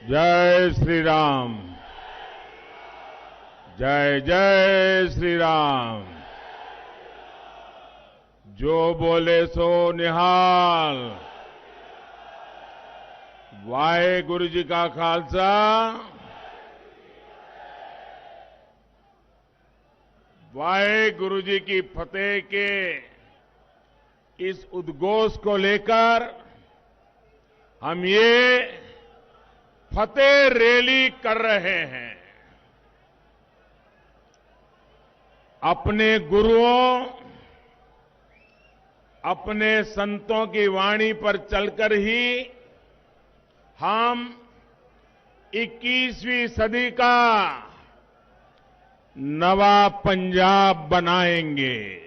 जय श्री राम। जय जय श्री राम। जो बोले सो निहाल। वाहेगुरु जी का खालसा, वाहेगुरु जी की फतेह के इस उद्घोष को लेकर हम ये फतेह रैली कर रहे हैं। अपने गुरुओं, अपने संतों की वाणी पर चलकर ही हम 21वीं सदी का नवा पंजाब बनाएंगे।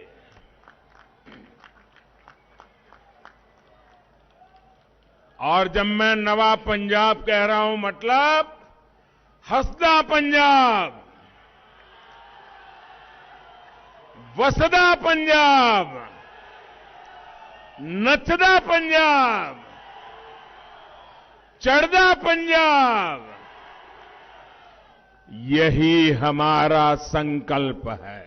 और जब मैं नवा पंजाब कह रहा हूं, मतलब हंसदा पंजाब, वसदा पंजाब, नचदा पंजाब, चढ़दा पंजाब, यही हमारा संकल्प है।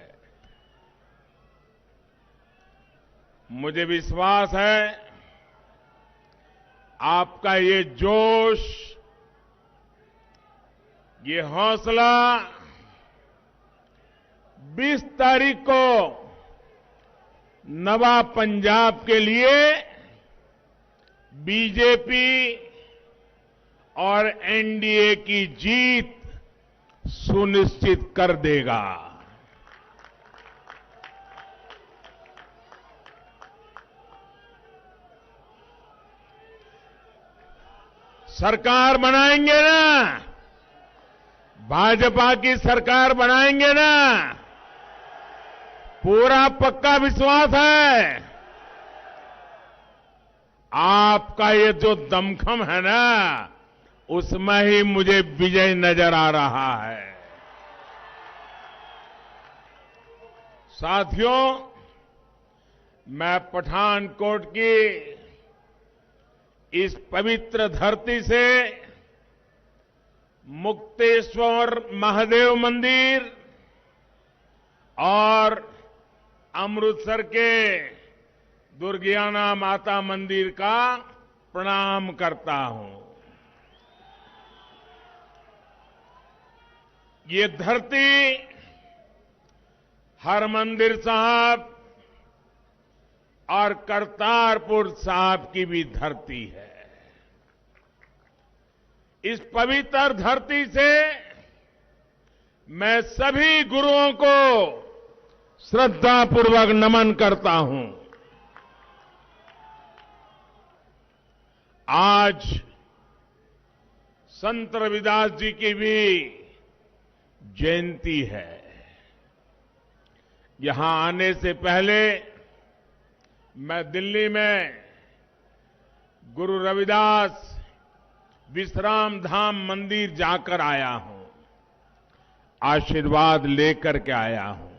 मुझे विश्वास है आपका ये जोश, ये हौसला 20 तारीख को नवा पंजाब के लिए बीजेपी और एनडीए की जीत सुनिश्चित कर देगा। सरकार बनाएंगे ना, भाजपा की सरकार बनाएंगे ना, पूरा पक्का विश्वास है। आपका ये जो दमखम है ना, उसमें ही मुझे विजय नजर आ रहा है। साथियों, मैं पठानकोट की इस पवित्र धरती से मुक्तेश्वर महादेव मंदिर और अमृतसर के दुर्गियाना माता मंदिर का प्रणाम करता हूं। ये धरती हरमंदिर साहब और करतारपुर साहब की भी धरती है। इस पवित्र धरती से मैं सभी गुरुओं को श्रद्धापूर्वक नमन करता हूं। आज संत रविदास जी की भी जयंती है। यहां आने से पहले मैं दिल्ली में गुरु रविदास विश्राम धाम मंदिर जाकर आया हूं, आशीर्वाद लेकर के आया हूं।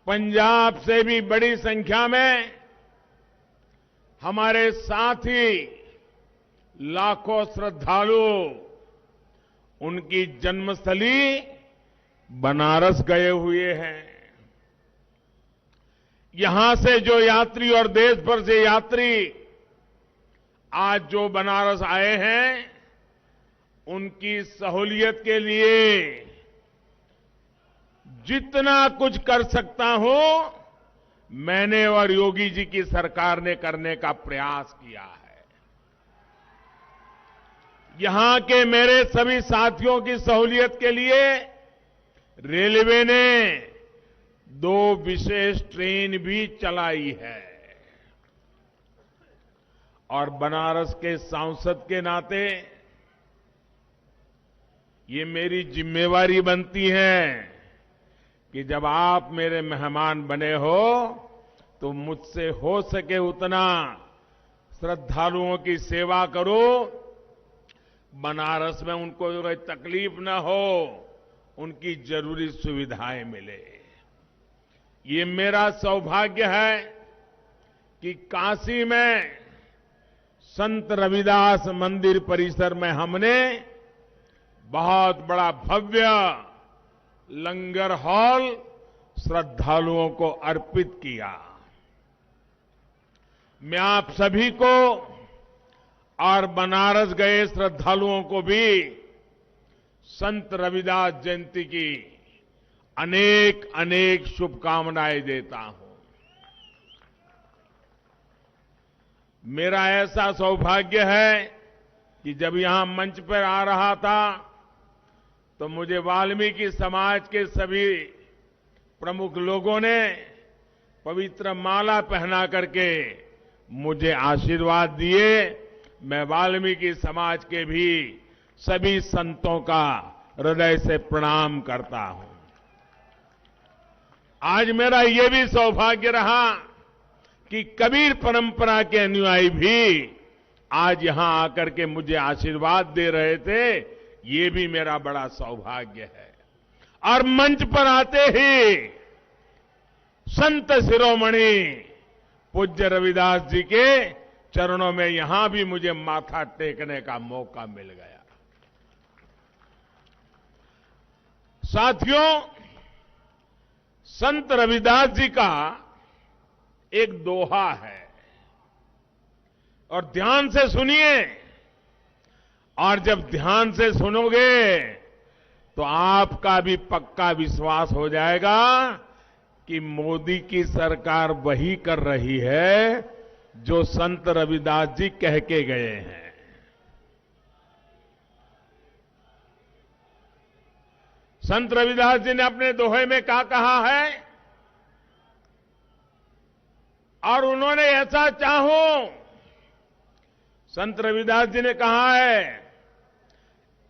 पंजाब से भी बड़ी संख्या में हमारे साथी लाखों श्रद्धालु उनकी जन्मस्थली बनारस गए हुए हैं। यहां से जो यात्री और देश भर से यात्री आज जो बनारस आए हैं, उनकी सहूलियत के लिए जितना कुछ कर सकता हूं, मैंने और योगी जी की सरकार ने करने का प्रयास किया है। यहां के मेरे सभी साथियों की सहूलियत के लिए रेलवे ने 2 विशेष ट्रेन भी चलाई है। और बनारस के सांसद के नाते ये मेरी जिम्मेवारी बनती है कि जब आप मेरे मेहमान बने हो तो मुझसे हो सके उतना श्रद्धालुओं की सेवा करो, बनारस में उनको कोई तकलीफ न हो, उनकी जरूरी सुविधाएं मिले। ये मेरा सौभाग्य है कि काशी में संत रविदास मंदिर परिसर में हमने बहुत बड़ा भव्य लंगर हॉल श्रद्धालुओं को अर्पित किया। मैं आप सभी को और बनारस गए श्रद्धालुओं को भी संत रविदास जयंती की अनेक अनेक शुभकामनाएं देता हूं। मेरा ऐसा सौभाग्य है कि जब यहां मंच पर आ रहा था तो मुझे वाल्मीकि समाज के सभी प्रमुख लोगों ने पवित्र माला पहना करके मुझे आशीर्वाद दिए। मैं वाल्मीकि समाज के भी सभी संतों का हृदय से प्रणाम करता हूं। आज मेरा ये भी सौभाग्य रहा कि कबीर परंपरा के अनुयायी भी आज यहां आकर के मुझे आशीर्वाद दे रहे थे। ये भी मेरा बड़ा सौभाग्य है। और मंच पर आते ही संत शिरोमणि पूज्य रविदास जी के चरणों में यहां भी मुझे माथा टेकने का मौका मिल गया। साथियों, संत रविदास जी का एक दोहा है और ध्यान से सुनिए। और जब ध्यान से सुनोगे तो आपका भी पक्का विश्वास हो जाएगा कि मोदी की सरकार वही कर रही है जो संत रविदास जी कह के गए हैं। संत रविदास जी ने अपने दोहे में क्या कहा है? और उन्होंने ऐसा चाहूं, संत रविदास जी ने कहा है,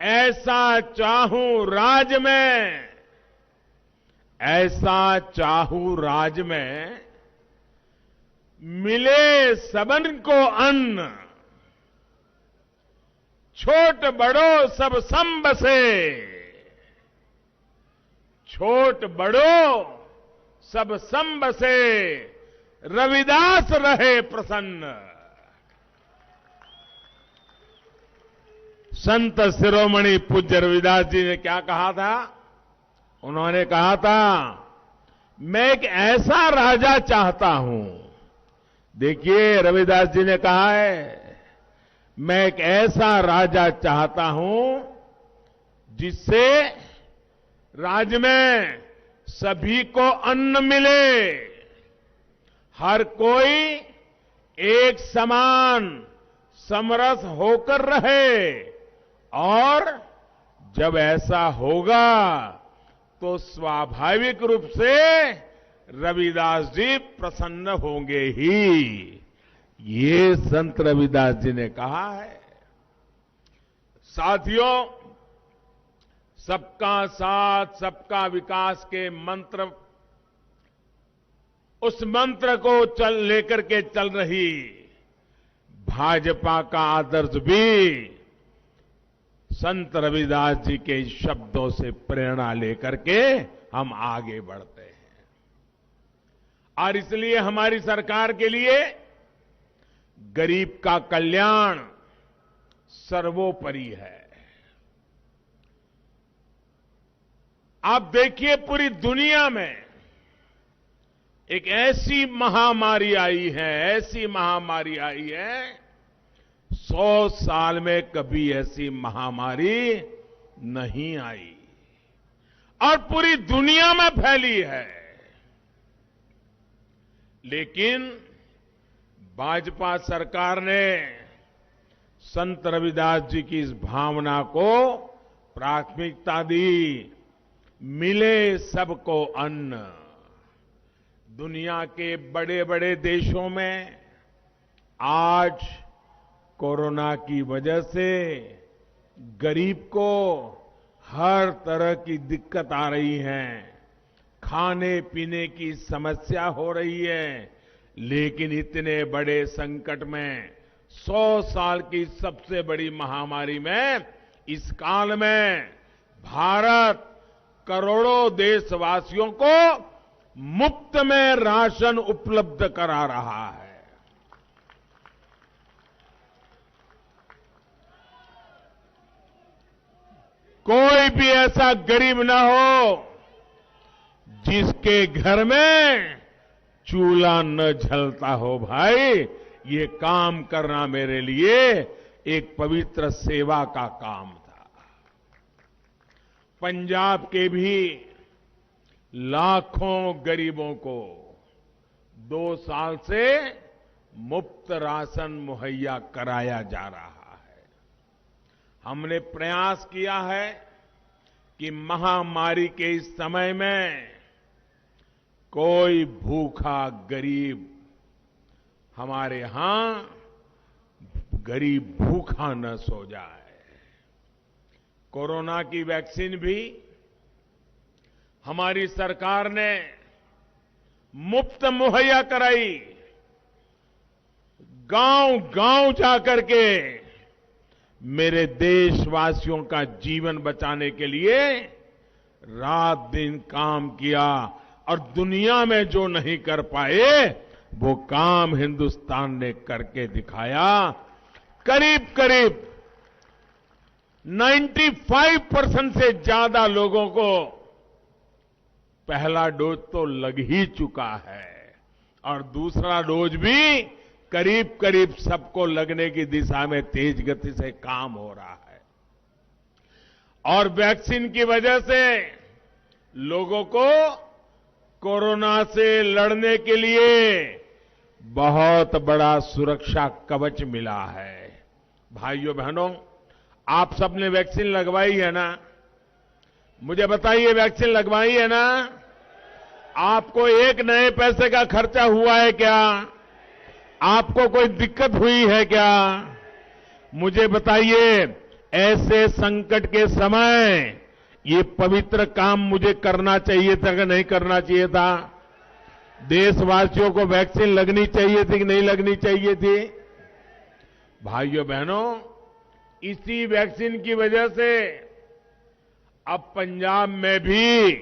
ऐसा चाहूं राज में, ऐसा चाहूं राज में, मिले सबन को अन्न, छोट बड़ो सब सम बसे, छोट बड़ो सब सम बसे, रविदास रहे प्रसन्न। संत शिरोमणि पूज्य रविदास जी ने क्या कहा था? उन्होंने कहा था, मैं एक ऐसा राजा चाहता हूं। देखिए, रविदास जी ने कहा है, मैं एक ऐसा राजा चाहता हूं जिससे राज्य में सभी को अन्न मिले, हर कोई एक समान समरस होकर रहे। और जब ऐसा होगा तो स्वाभाविक रूप से रविदास जी प्रसन्न होंगे ही। ये संत रविदास जी ने कहा है। साथियों, सबका साथ सबका विकास के मंत्र, उस मंत्र को लेकर के चल रही भाजपा का आदर्श भी संत रविदास जी के शब्दों से प्रेरणा लेकर के हम आगे बढ़ते हैं। और इसलिए हमारी सरकार के लिए गरीब का कल्याण सर्वोपरि है। आप देखिए, पूरी दुनिया में एक ऐसी महामारी आई है, ऐसी महामारी आई है, 100 साल में कभी ऐसी महामारी नहीं आई और पूरी दुनिया में फैली है। लेकिन भाजपा सरकार ने संत रविदास जी की इस भावना को प्राथमिकता दी। मिले सबको अन्न। दुनिया के बड़े बड़े देशों में आज कोरोना की वजह से गरीब को हर तरह की दिक्कत आ रही है, खाने पीने की समस्या हो रही है। लेकिन इतने बड़े संकट में, 100 साल की सबसे बड़ी महामारी में, इस काल में भारत करोड़ों देशवासियों को मुफ्त में राशन उपलब्ध करा रहा है। कोई भी ऐसा गरीब ना हो जिसके घर में चूल्हा न जलता हो। भाई, ये काम करना मेरे लिए एक पवित्र सेवा का काम था। पंजाब के भी लाखों गरीबों को 2 साल से मुफ्त राशन मुहैया कराया जा रहा है। हमने प्रयास किया है कि महामारी के इस समय में कोई भूखा गरीब हमारे यहां गरीब भूखा न सो जाए। कोरोना की वैक्सीन भी हमारी सरकार ने मुफ्त मुहैया कराई। गांव-गांव जाकर के मेरे देशवासियों का जीवन बचाने के लिए रात दिन काम किया और दुनिया में जो नहीं कर पाए वो काम हिंदुस्तान ने करके दिखाया। करीब करीब 95% से ज्यादा लोगों को पहला डोज तो लग ही चुका है और दूसरा डोज भी करीब करीब सबको लगने की दिशा में तेज गति से काम हो रहा है। और वैक्सीन की वजह से लोगों को कोरोना से लड़ने के लिए बहुत बड़ा सुरक्षा कवच मिला है। भाइयों बहनों, आप सबने वैक्सीन लगवाई है ना? मुझे बताइए, वैक्सीन लगवाई है ना? आपको एक नए पैसे का खर्चा हुआ है क्या? आपको कोई दिक्कत हुई है क्या? मुझे बताइए, ऐसे संकट के समय ये पवित्र काम मुझे करना चाहिए था कि नहीं करना चाहिए था? देशवासियों को वैक्सीन लगनी चाहिए थी कि नहीं लगनी चाहिए थी? भाइयों बहनों, इसी वैक्सीन की वजह से अब पंजाब में भी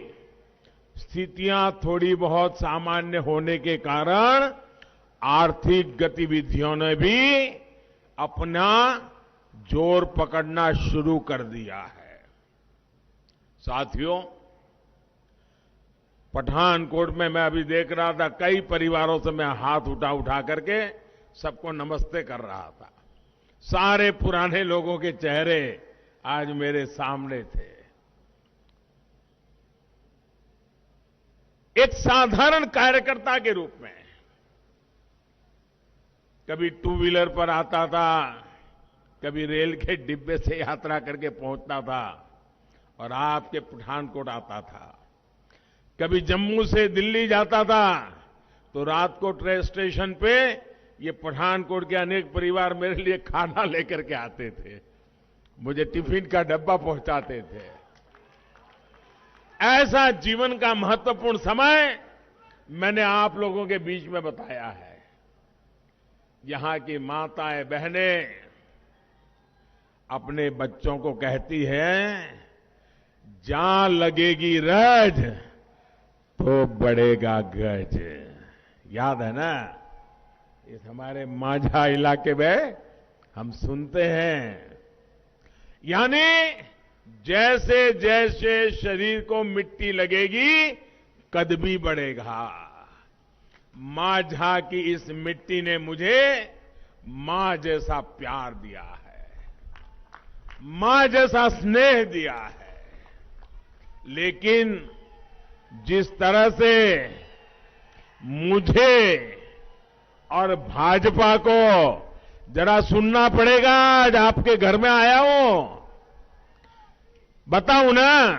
स्थितियां थोड़ी बहुत सामान्य होने के कारण आर्थिक गतिविधियों ने भी अपना जोर पकड़ना शुरू कर दिया है। साथियों, पठानकोट में मैं अभी देख रहा था, कई परिवारों से मैं हाथ उठा करके सबको नमस्ते कर रहा था। सारे पुराने लोगों के चेहरे आज मेरे सामने थे। एक साधारण कार्यकर्ता के रूप में कभी 2 व्हीलर पर आता था, कभी रेल के डिब्बे से यात्रा करके पहुंचता था और आपके पठानकोट आता था। कभी जम्मू से दिल्ली जाता था तो रात को ट्रेन स्टेशन पे ये पठानकोट के अनेक परिवार मेरे लिए खाना लेकर के आते थे, मुझे टिफिन का डब्बा पहुंचाते थे। ऐसा जीवन का महत्वपूर्ण समय मैंने आप लोगों के बीच में बताया है। यहां की माताएं बहनें अपने बच्चों को कहती हैं, जहां लगेगी रज तो बढ़ेगा गज। याद है ना? इस हमारे माझा इलाके में हम सुनते हैं। यानी जैसे जैसे शरीर को मिट्टी लगेगी कद भी बढ़ेगा। माझा की इस मिट्टी ने मुझे मां जैसा प्यार दिया है, मां जैसा स्नेह दिया है। लेकिन जिस तरह से मुझे और भाजपा को जरा सुनना पड़ेगा, आज आपके घर में आया हूं, बताऊं ना?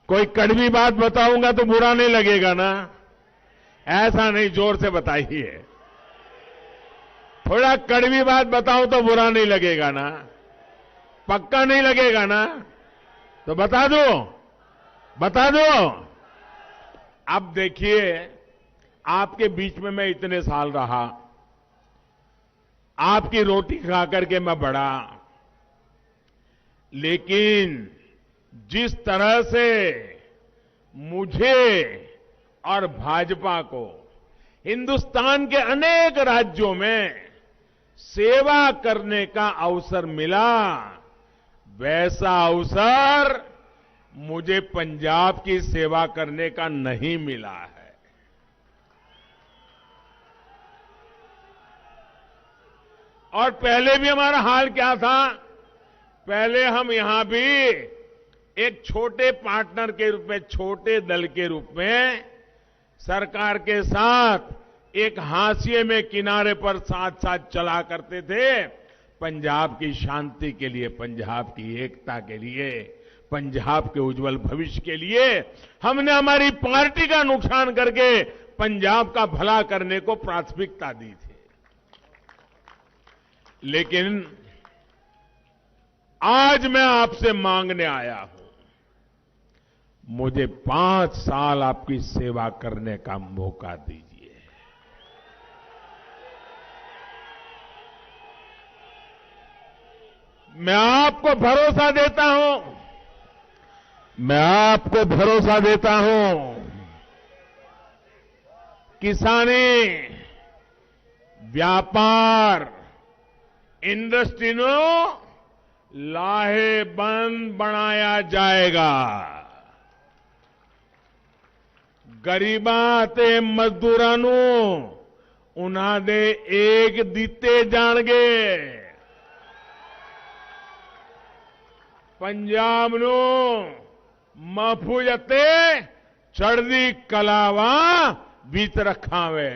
कोई कड़वी बात बताऊंगा तो बुरा नहीं लगेगा ना? ऐसा नहीं, जोर से बताइए। थोड़ा कड़वी बात बताऊं तो बुरा नहीं लगेगा ना? पक्का नहीं लगेगा ना? तो बता दो, बता दो। अब देखिए, आपके बीच में मैं इतने साल रहा, आपकी रोटी खा करके मैं बढ़ा, लेकिन जिस तरह से मुझे और भाजपा को हिंदुस्तान के अनेक राज्यों में सेवा करने का अवसर मिला, वैसा अवसर मुझे पंजाब की सेवा करने का नहीं मिला है। और पहले भी हमारा हाल क्या था? पहले हम यहां भी एक छोटे पार्टनर के रूप में, छोटे दल के रूप में सरकार के साथ एक हाशिए में किनारे पर साथ साथ चला करते थे। पंजाब की शांति के लिए, पंजाब की एकता के लिए, पंजाब के उज्जवल भविष्य के लिए हमने हमारी पार्टी का नुकसान करके पंजाब का भला करने को प्राथमिकता दी थी। लेकिन आज मैं आपसे मांगने आया हूं, मुझे 5 साल आपकी सेवा करने का मौका दीजिए। मैं आपको भरोसा देता हूं, मैं आपको भरोसा देता हूं, किसानी, व्यापार, इंडस्ट्री नो लाहेबंद बनाया जाएगा। गरीबां ते मजदूरां नू उन्हां दे एक दिते जाणगे। पंजाब नू महफूज अते चढ़दी कलावा बीच रखावे।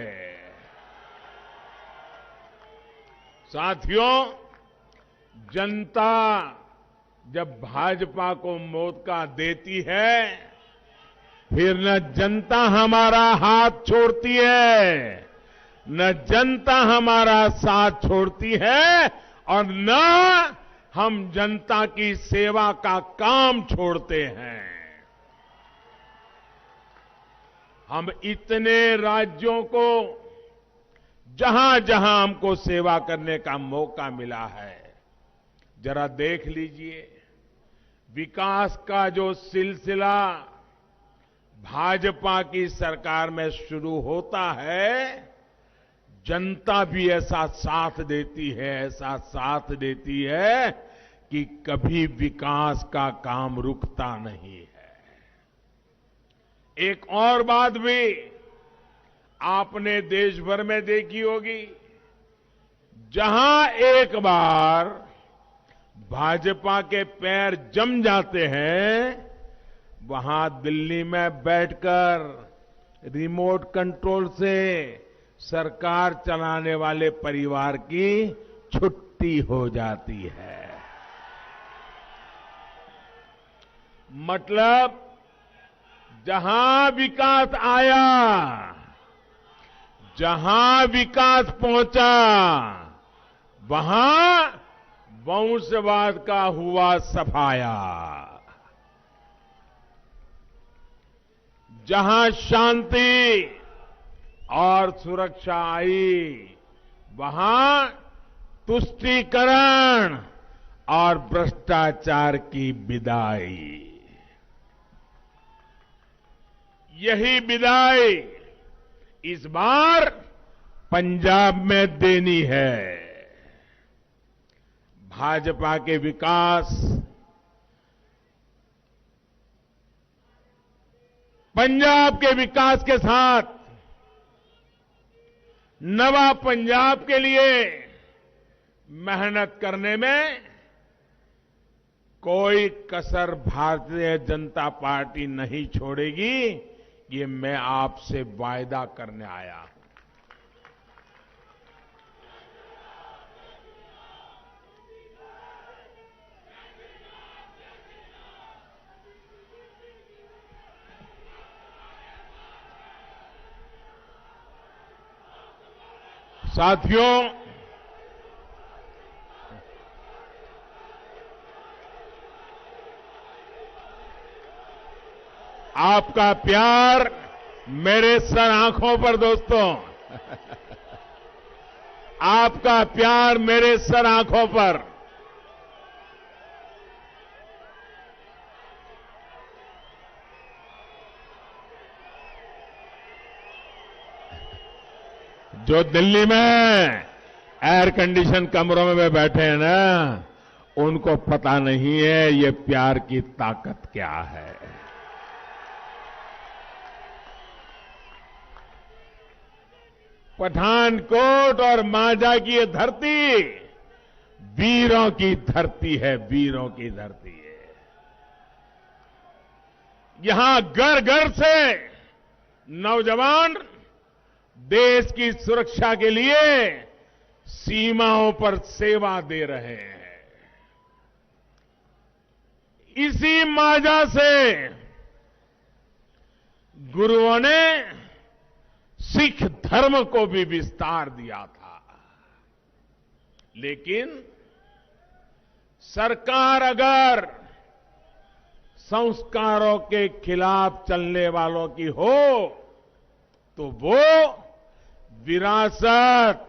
साथियों, जनता जब भाजपा को मौका देती है, फिर न जनता हमारा हाथ छोड़ती है, न जनता हमारा साथ छोड़ती है, और न हम जनता की सेवा का काम छोड़ते हैं। हम इतने राज्यों को, जहां जहां हमको सेवा करने का मौका मिला है, जरा देख लीजिए, विकास का जो सिलसिला भाजपा की सरकार में शुरू होता है, जनता भी ऐसा साथ देती है, ऐसा साथ देती है कि कभी विकास का काम रुकता नहीं है। एक और बात भी आपने देश भर में देखी होगी, जहां एक बार भाजपा के पैर जम जाते हैं, वहां दिल्ली में बैठकर रिमोट कंट्रोल से सरकार चलाने वाले परिवार की छुट्टी हो जाती है। मतलब जहां विकास आया, जहां विकास पहुंचा, वहां वंशवाद का हुआ सफाया। जहां शांति और सुरक्षा आई, वहां तुष्टीकरण और भ्रष्टाचार की विदाई। यही विदाई इस बार पंजाब में देनी है। भाजपा के विकास, पंजाब के विकास के साथ नवा पंजाब के लिए मेहनत करने में कोई कसर भारतीय जनता पार्टी नहीं छोड़ेगी, ये मैं आपसे वायदा करने आया हूं। साथियों, आपका प्यार मेरे सर आंखों पर, दोस्तों, आपका प्यार मेरे सर आंखों पर। जो दिल्ली में एयर कंडीशन कमरों में बैठे हैं ना, उनको पता नहीं है ये प्यार की ताकत क्या है। पठानकोट और मांझा की ये धरती वीरों की धरती है, वीरों की धरती है। यहां घर घर से नौजवान देश की सुरक्षा के लिए सीमाओं पर सेवा दे रहे हैं। इसी मांझा से गुरुओं ने सिख धर्म को भी विस्तार दिया था। लेकिन सरकार अगर संस्कारों के खिलाफ चलने वालों की हो तो वो विरासत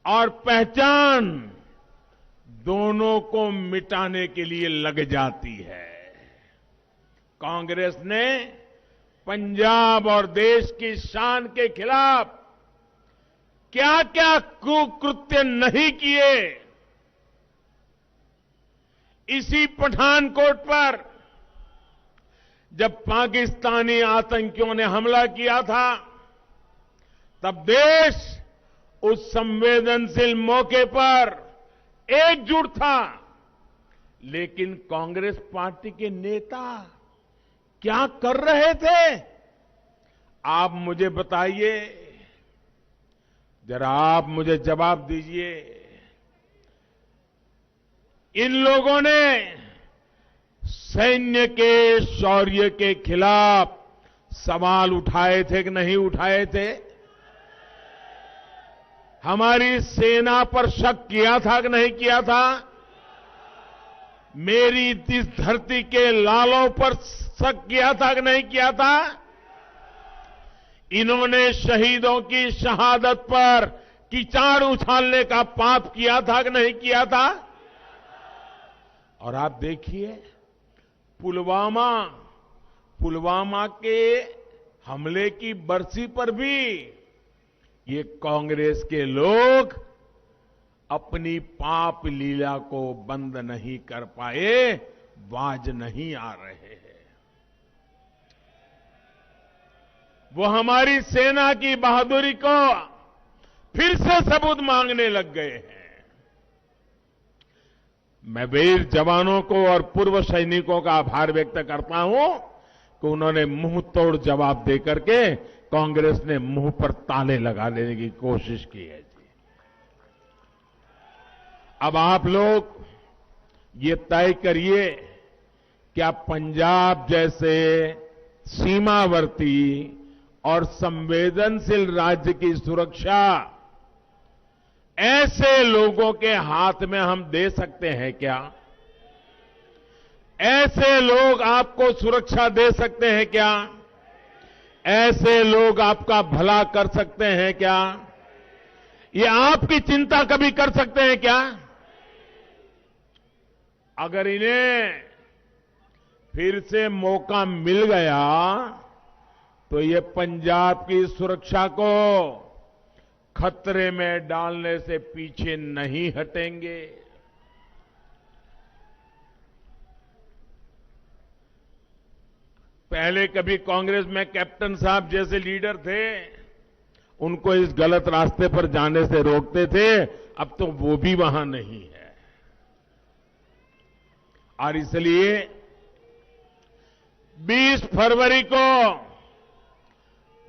और पहचान दोनों को मिटाने के लिए लग जाती है। कांग्रेस ने पंजाब और देश की शान के खिलाफ क्या क्या कुकृत्य नहीं किए। इसी पठानकोट पर जब पाकिस्तानी आतंकियों ने हमला किया था तब देश उस संवेदनशील मौके पर एकजुट था। लेकिन कांग्रेस पार्टी के नेता क्या कर रहे थे, आप मुझे बताइए, जरा आप मुझे जवाब दीजिए। इन लोगों ने सैन्य के शौर्य के खिलाफ सवाल उठाए थे कि नहीं उठाए थे? हमारी सेना पर शक किया था कि नहीं किया था? मेरी इस धरती के लालों पर शक किया था कि नहीं किया था? इन्होंने शहीदों की शहादत पर कीचड़ उछालने का पाप किया था कि नहीं किया था? और आप देखिए पुलवामा के हमले की बरसी पर भी ये कांग्रेस के लोग अपनी पाप लीला को बंद नहीं कर पाए, बाज नहीं आ रहे हैं। वो हमारी सेना की बहादुरी को फिर से सबूत मांगने लग गए हैं। मैं वीर जवानों को और पूर्व सैनिकों का आभार व्यक्त करता हूं कि उन्होंने मुंह तोड़ जवाब देकर के कांग्रेस ने मुंह पर ताले लगा लेने की कोशिश की है। अब आप लोग ये तय करिए, क्या पंजाब जैसे सीमावर्ती और संवेदनशील राज्य की सुरक्षा ऐसे लोगों के हाथ में हम दे सकते हैं क्या? ऐसे लोग आपको सुरक्षा दे सकते हैं क्या? ऐसे लोग आपका भला कर सकते हैं क्या? ये आपकी चिंता कभी कर सकते हैं क्या? अगर इन्हें फिर से मौका मिल गया तो ये पंजाब की सुरक्षा को खतरे में डालने से पीछे नहीं हटेंगे। पहले कभी कांग्रेस में कैप्टन साहब जैसे लीडर थे, उनको इस गलत रास्ते पर जाने से रोकते थे, अब तो वो भी वहां नहीं है। और इसलिए 20 फरवरी को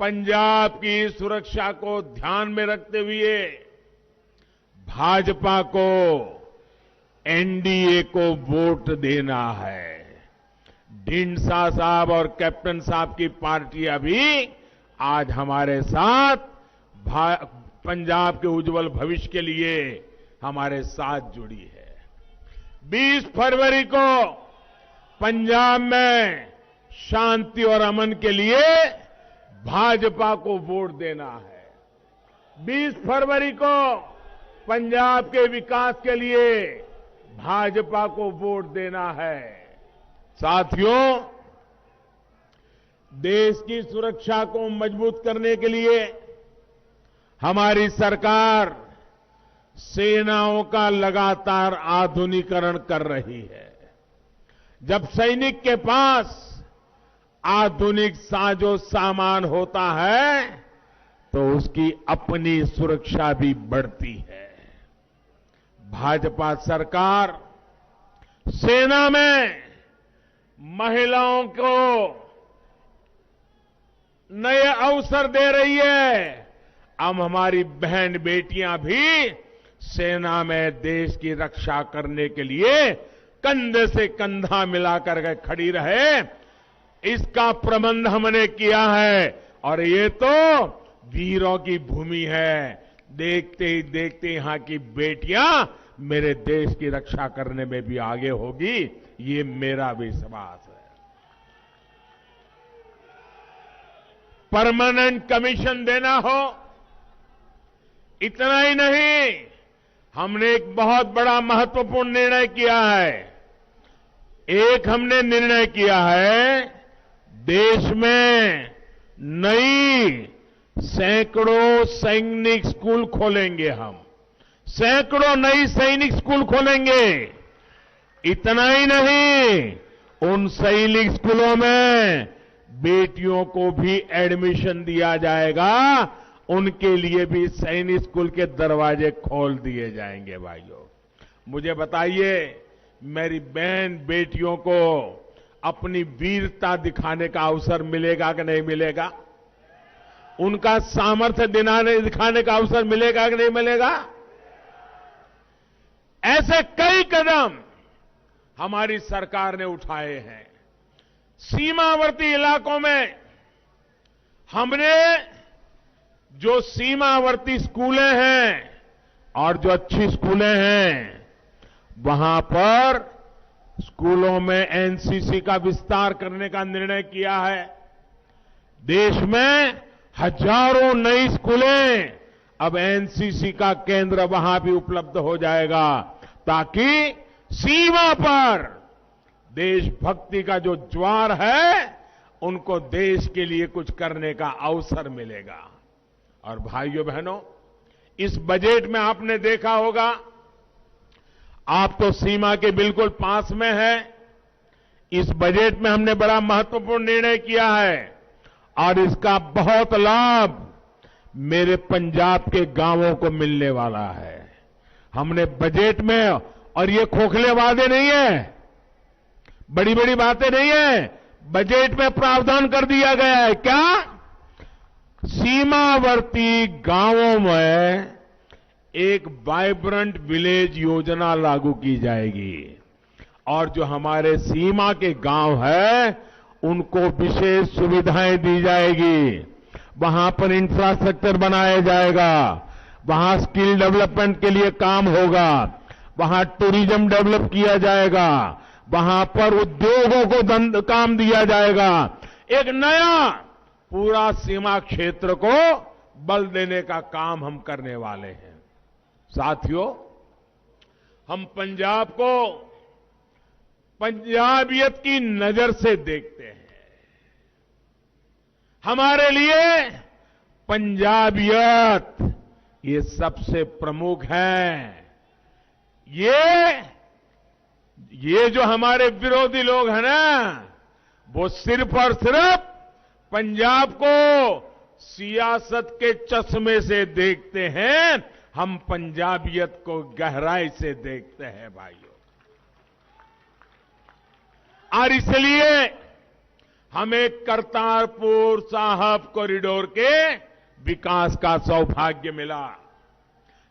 पंजाब की सुरक्षा को ध्यान में रखते हुए भाजपा को एनडीए को वोट देना है। ढींडसा साहब और कैप्टन साहब की पार्टियां भी आज हमारे साथ पंजाब के उज्जवल भविष्य के लिए हमारे साथ जुड़ी है। 20 फरवरी को पंजाब में शांति और अमन के लिए भाजपा को वोट देना है। 20 फरवरी को पंजाब के विकास के लिए भाजपा को वोट देना है। साथियों, देश की सुरक्षा को मजबूत करने के लिए हमारी सरकार सेनाओं का लगातार आधुनिकीकरण कर रही है। जब सैनिक के पास आधुनिक साजो सामान होता है तो उसकी अपनी सुरक्षा भी बढ़ती है। भाजपा सरकार सेना में महिलाओं को नए अवसर दे रही है। अब हमारी बहन बेटियां भी सेना में देश की रक्षा करने के लिए कंधे से कंधा मिलाकर के खड़ी रहे, इसका प्रबंध हमने किया है। और ये तो वीरों की भूमि है। देखते ही देखते यहां की बेटियां मेरे देश की रक्षा करने में भी आगे होगी, ये मेरा विश्वास है। परमानेंट कमीशन देना हो, इतना ही नहीं, हमने एक बहुत बड़ा महत्वपूर्ण निर्णय किया है। एक हमने निर्णय किया है, देश में नई सैकड़ों सैनिक स्कूल खोलेंगे हम। सैकड़ों नई सैनिक स्कूल खोलेंगे। इतना ही नहीं, उन सैनिक स्कूलों में बेटियों को भी एडमिशन दिया जाएगा। उनके लिए भी सैनिक स्कूल के दरवाजे खोल दिए जाएंगे। भाइयों, मुझे बताइए, मेरी बहन बेटियों को अपनी वीरता दिखाने का अवसर मिलेगा कि नहीं मिलेगा? उनका सामर्थ्य दिखाने का अवसर मिलेगा कि नहीं मिलेगा? ऐसे कई कदम हमारी सरकार ने उठाए हैं। सीमावर्ती इलाकों में हमने जो सीमावर्ती स्कूलें हैं और जो अच्छी स्कूलें हैं, वहां पर स्कूलों में एनसीसी का विस्तार करने का निर्णय किया है। देश में हजारों नई स्कूलें, अब एनसीसी का केंद्र वहां भी उपलब्ध हो जाएगा, ताकि सीमा पर देशभक्ति का जो ज्वार है, उनको देश के लिए कुछ करने का अवसर मिलेगा। और भाइयों बहनों, इस बजट में आपने देखा होगा, आप तो सीमा के बिल्कुल पास में है। इस बजट में हमने बड़ा महत्वपूर्ण निर्णय किया है और इसका बहुत लाभ मेरे पंजाब के गांवों को मिलने वाला है। हमने बजट में, और ये खोखले वादे नहीं है, बड़ी बड़ी बातें नहीं है, बजट में प्रावधान कर दिया गया है। क्या? सीमावर्ती गांवों में एक वाइब्रेंट विलेज योजना लागू की जाएगी और जो हमारे सीमा के गांव है, उनको विशेष सुविधाएं दी जाएगी। वहां पर इंफ्रास्ट्रक्चर बनाया जाएगा, वहां स्किल डेवलपमेंट के लिए काम होगा, वहां टूरिज्म डेवलप किया जाएगा, वहां पर उद्योगों को काम दिया जाएगा। एक नया पूरा सीमा क्षेत्र को बल देने का काम हम करने वाले हैं। साथियों, हम पंजाब को पंजाबियत की नजर से देखते हैं। हमारे लिए पंजाबियत ये सबसे प्रमुख है। ये जो हमारे विरोधी लोग हैं ना, वो सिर्फ और सिर्फ पंजाब को सियासत के चश्मे से देखते हैं। हम पंजाबियत को गहराई से देखते हैं भाइयों। और इसलिए हमें करतारपुर साहिब कॉरिडोर के विकास का सौभाग्य मिला।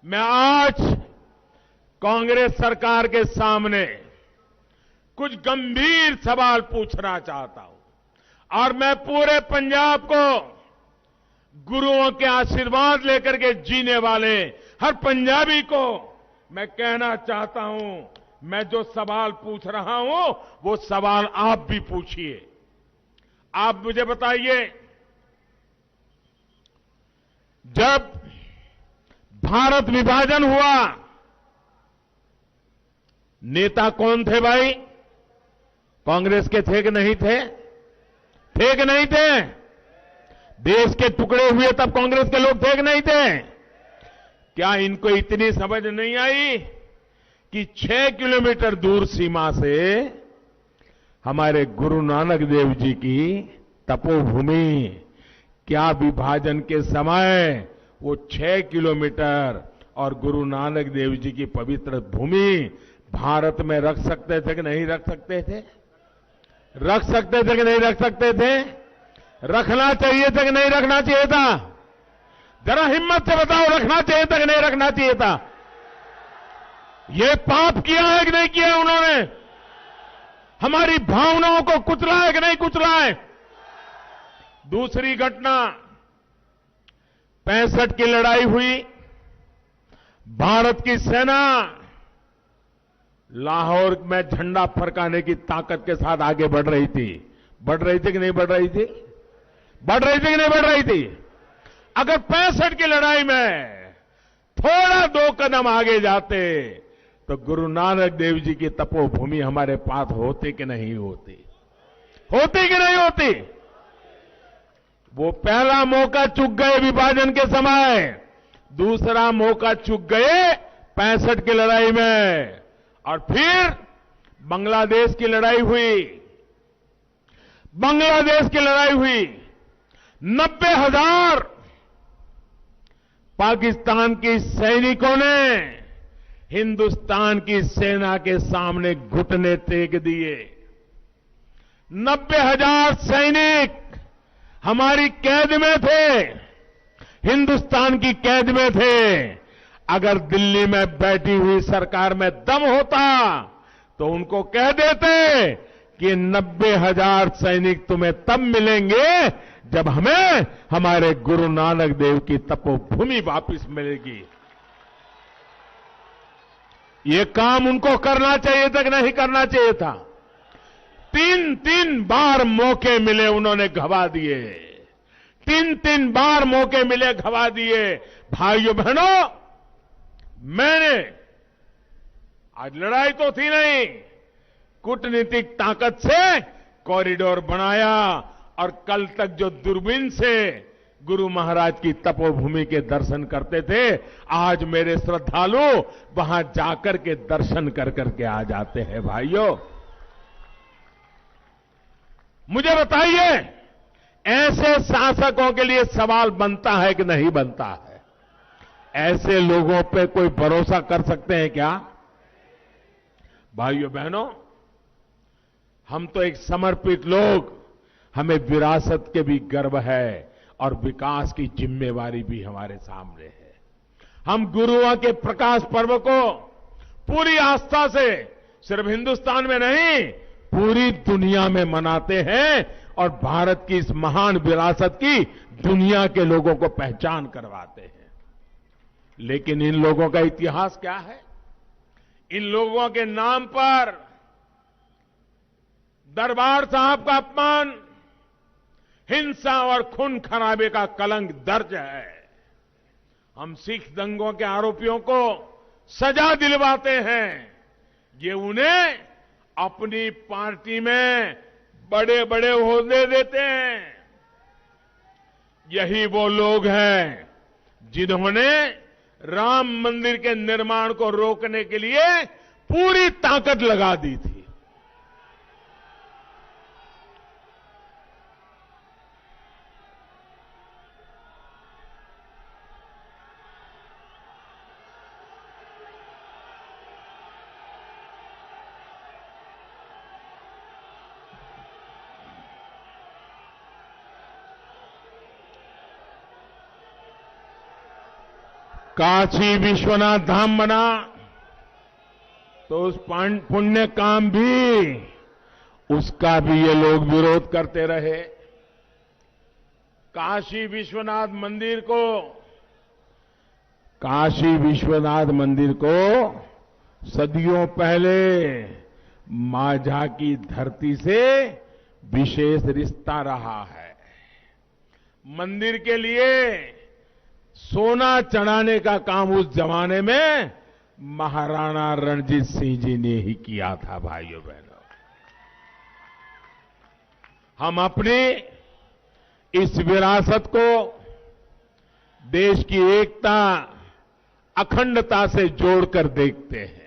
मैं आज कांग्रेस सरकार के सामने कुछ गंभीर सवाल पूछना चाहता हूं और मैं पूरे पंजाब को गुरुओं के आशीर्वाद लेकर के जीने वाले हर पंजाबी को मैं कहना चाहता हूं, मैं जो सवाल पूछ रहा हूं वो सवाल आप भी पूछिए। आप मुझे बताइए, जब भारत विभाजन हुआ, नेता कौन थे भाई? कांग्रेस के थे कि नहीं थे? थे कि नहीं थे? देश के टुकड़े हुए तब कांग्रेस के लोग थे कि नहीं थे? क्या इनको इतनी समझ नहीं आई कि 6 किलोमीटर दूर सीमा से हमारे गुरु नानक देव जी की तपोभूमि, क्या विभाजन के समय वो 6 किलोमीटर और गुरु नानक देव जी की पवित्र भूमि भारत में रख सकते थे कि नहीं रख सकते थे? रख सकते थे कि नहीं रख सकते थे? रखना चाहिए था कि नहीं रखना चाहिए था? जरा हिम्मत से बताओ, रखना चाहिए था कि नहीं रखना चाहिए था? ये पाप किया है कि नहीं किया उन्होंने? हमारी भावनाओं को कुचला है कि नहीं कुचला है? दूसरी घटना, 65 की लड़ाई हुई, भारत की सेना लाहौर में झंडा फरकाने की ताकत के साथ आगे बढ़ रही थी। बढ़ रही थी कि नहीं बढ़ रही थी? बढ़ रही थी कि नहीं बढ़ रही थी? अगर 65 की लड़ाई में थोड़ा 2 कदम आगे जाते तो गुरु नानक देव जी की तपोभूमि हमारे पास होती कि नहीं होती? होती कि नहीं होती? वो पहला मौका चूक गए विभाजन के समय, दूसरा मौका चूक गए 65 की लड़ाई में, और फिर बांग्लादेश की लड़ाई हुई। बांग्लादेश की लड़ाई हुई, 90,000 पाकिस्तान के सैनिकों ने हिंदुस्तान की सेना के सामने घुटने टेक दिए। 90,000 सैनिक हमारी कैद में थे, हिंदुस्तान की कैद में थे। अगर दिल्ली में बैठी हुई सरकार में दम होता तो उनको कह देते कि 90,000 सैनिक तुम्हें तब मिलेंगे जब हमें हमारे गुरु नानक देव की तपोभूमि वापस मिलेगी। ये काम उनको करना चाहिए था कि नहीं करना चाहिए था? 3 बार मौके मिले, उन्होंने गवा दिए। 3 बार मौके मिले, गवा दिए। भाइयों बहनों, मैंने आज लड़ाई तो थी नहीं, कूटनीतिक ताकत से कॉरिडोर बनाया और कल तक जो दूरबीन से गुरु महाराज की तपोभूमि के दर्शन करते थे, आज मेरे श्रद्धालु वहां जाकर के दर्शन कर करके आ जाते हैं। भाइयों, मुझे बताइए, ऐसे शासकों के लिए सवाल बनता है कि नहीं बनता है? ऐसे लोगों पे कोई भरोसा कर सकते हैं क्या? भाइयों बहनों, हम तो एक समर्पित लोग, हमें विरासत के भी गर्व है और विकास की जिम्मेवारी भी हमारे सामने है। हम गुरुओं के प्रकाश पर्व को पूरी आस्था से सिर्फ हिंदुस्तान में नहीं, पूरी दुनिया में मनाते हैं और भारत की इस महान विरासत की दुनिया के लोगों को पहचान करवाते हैं। लेकिन इन लोगों का इतिहास क्या है? इन लोगों के नाम पर दरबार साहब का अपमान, हिंसा और खून खराबे का कलंक दर्ज है। हम सिख दंगों के आरोपियों को सजा दिलवाते हैं, ये उन्हें अपनी पार्टी में बड़े बड़े ओहदे देते हैं। यही वो लोग हैं जिन्होंने राम मंदिर के निर्माण को रोकने के लिए पूरी ताकत लगा दी थी। काशी विश्वनाथ धाम बना तो उस पुण्य काम भी, उसका भी ये लोग विरोध करते रहे। काशी विश्वनाथ मंदिर को सदियों पहले माझा की धरती से विशेष रिश्ता रहा है। मंदिर के लिए सोना चढ़ाने का काम उस जमाने में महाराणा रणजीत सिंह जी ने ही किया था। भाइयों बहनों, हम अपनी इस विरासत को, देश की एकता, अखंडता से जोड़कर देखते हैं।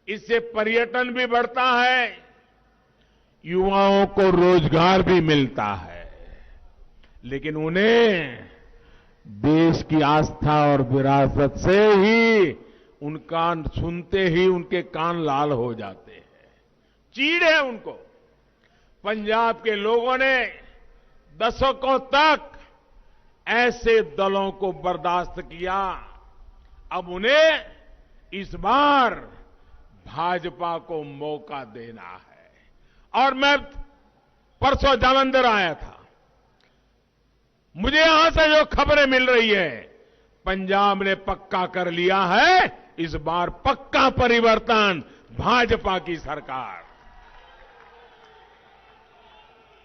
इससे पर्यटन भी बढ़ता है, युवाओं को रोजगार भी मिलता है, लेकिन उन्हें देश की आस्था और विरासत से ही उनका सुनते ही उनके कान लाल हो जाते हैं, चीड़ है उनको। पंजाब के लोगों ने दशकों तक ऐसे दलों को बर्दाश्त किया, अब उन्हें इस बार भाजपा को मौका देना है। और मैं परसों जालंधर आया था, मुझे यहां से जो खबरें मिल रही है, पंजाब ने पक्का कर लिया है इस बार पक्का परिवर्तन, भाजपा की सरकार।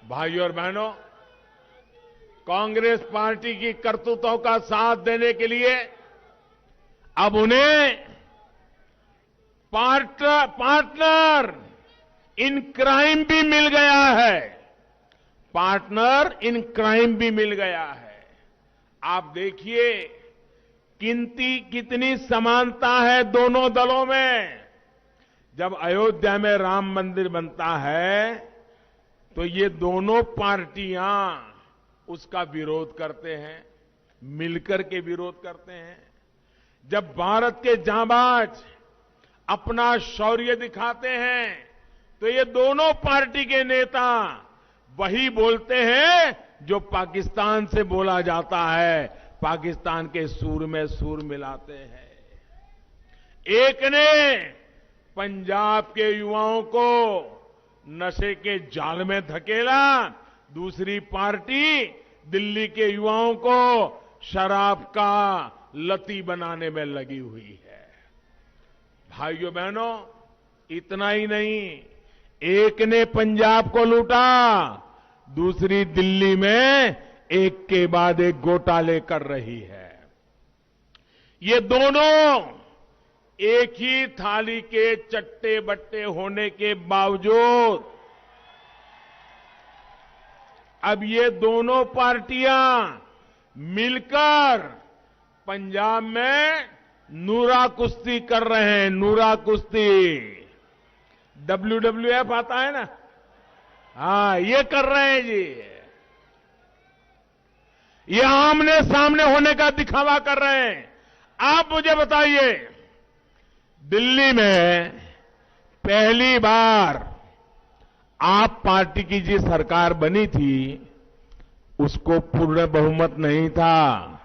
भाइयों और बहनों, कांग्रेस पार्टी की करतूतों का साथ देने के लिए अब उन्हें पार्टनर इन क्राइम भी मिल गया है, पार्टनर इन क्राइम भी मिल गया है। आप देखिए कितनी समानता है दोनों दलों में। जब अयोध्या में राम मंदिर बनता है तो ये दोनों पार्टियां उसका विरोध करते हैं, मिलकर के विरोध करते हैं। जब भारत के जांबाज अपना शौर्य दिखाते हैं तो ये दोनों पार्टी के नेता वही बोलते हैं जो पाकिस्तान से बोला जाता है, पाकिस्तान के सूर में सूर मिलाते हैं। एक ने पंजाब के युवाओं को नशे के जाल में धकेला, दूसरी पार्टी दिल्ली के युवाओं को शराब का लती बनाने में लगी हुई है। भाइयों बहनों, इतना ही नहीं, एक ने पंजाब को लूटा, दूसरी दिल्ली में एक के बाद एक घोटाले कर रही है। ये दोनों एक ही थाली के चट्टे बट्टे होने के बावजूद अब ये दोनों पार्टियां मिलकर पंजाब में नूरा कुश्ती कर रहे हैं। नूरा कुश्ती, WWF आता है ना, हाँ, ये कर रहे हैं जी। ये आमने सामने होने का दिखावा कर रहे हैं। आप मुझे बताइए, दिल्ली में पहली बार आप पार्टी की जी सरकार बनी थी, उसको पूर्ण बहुमत नहीं था,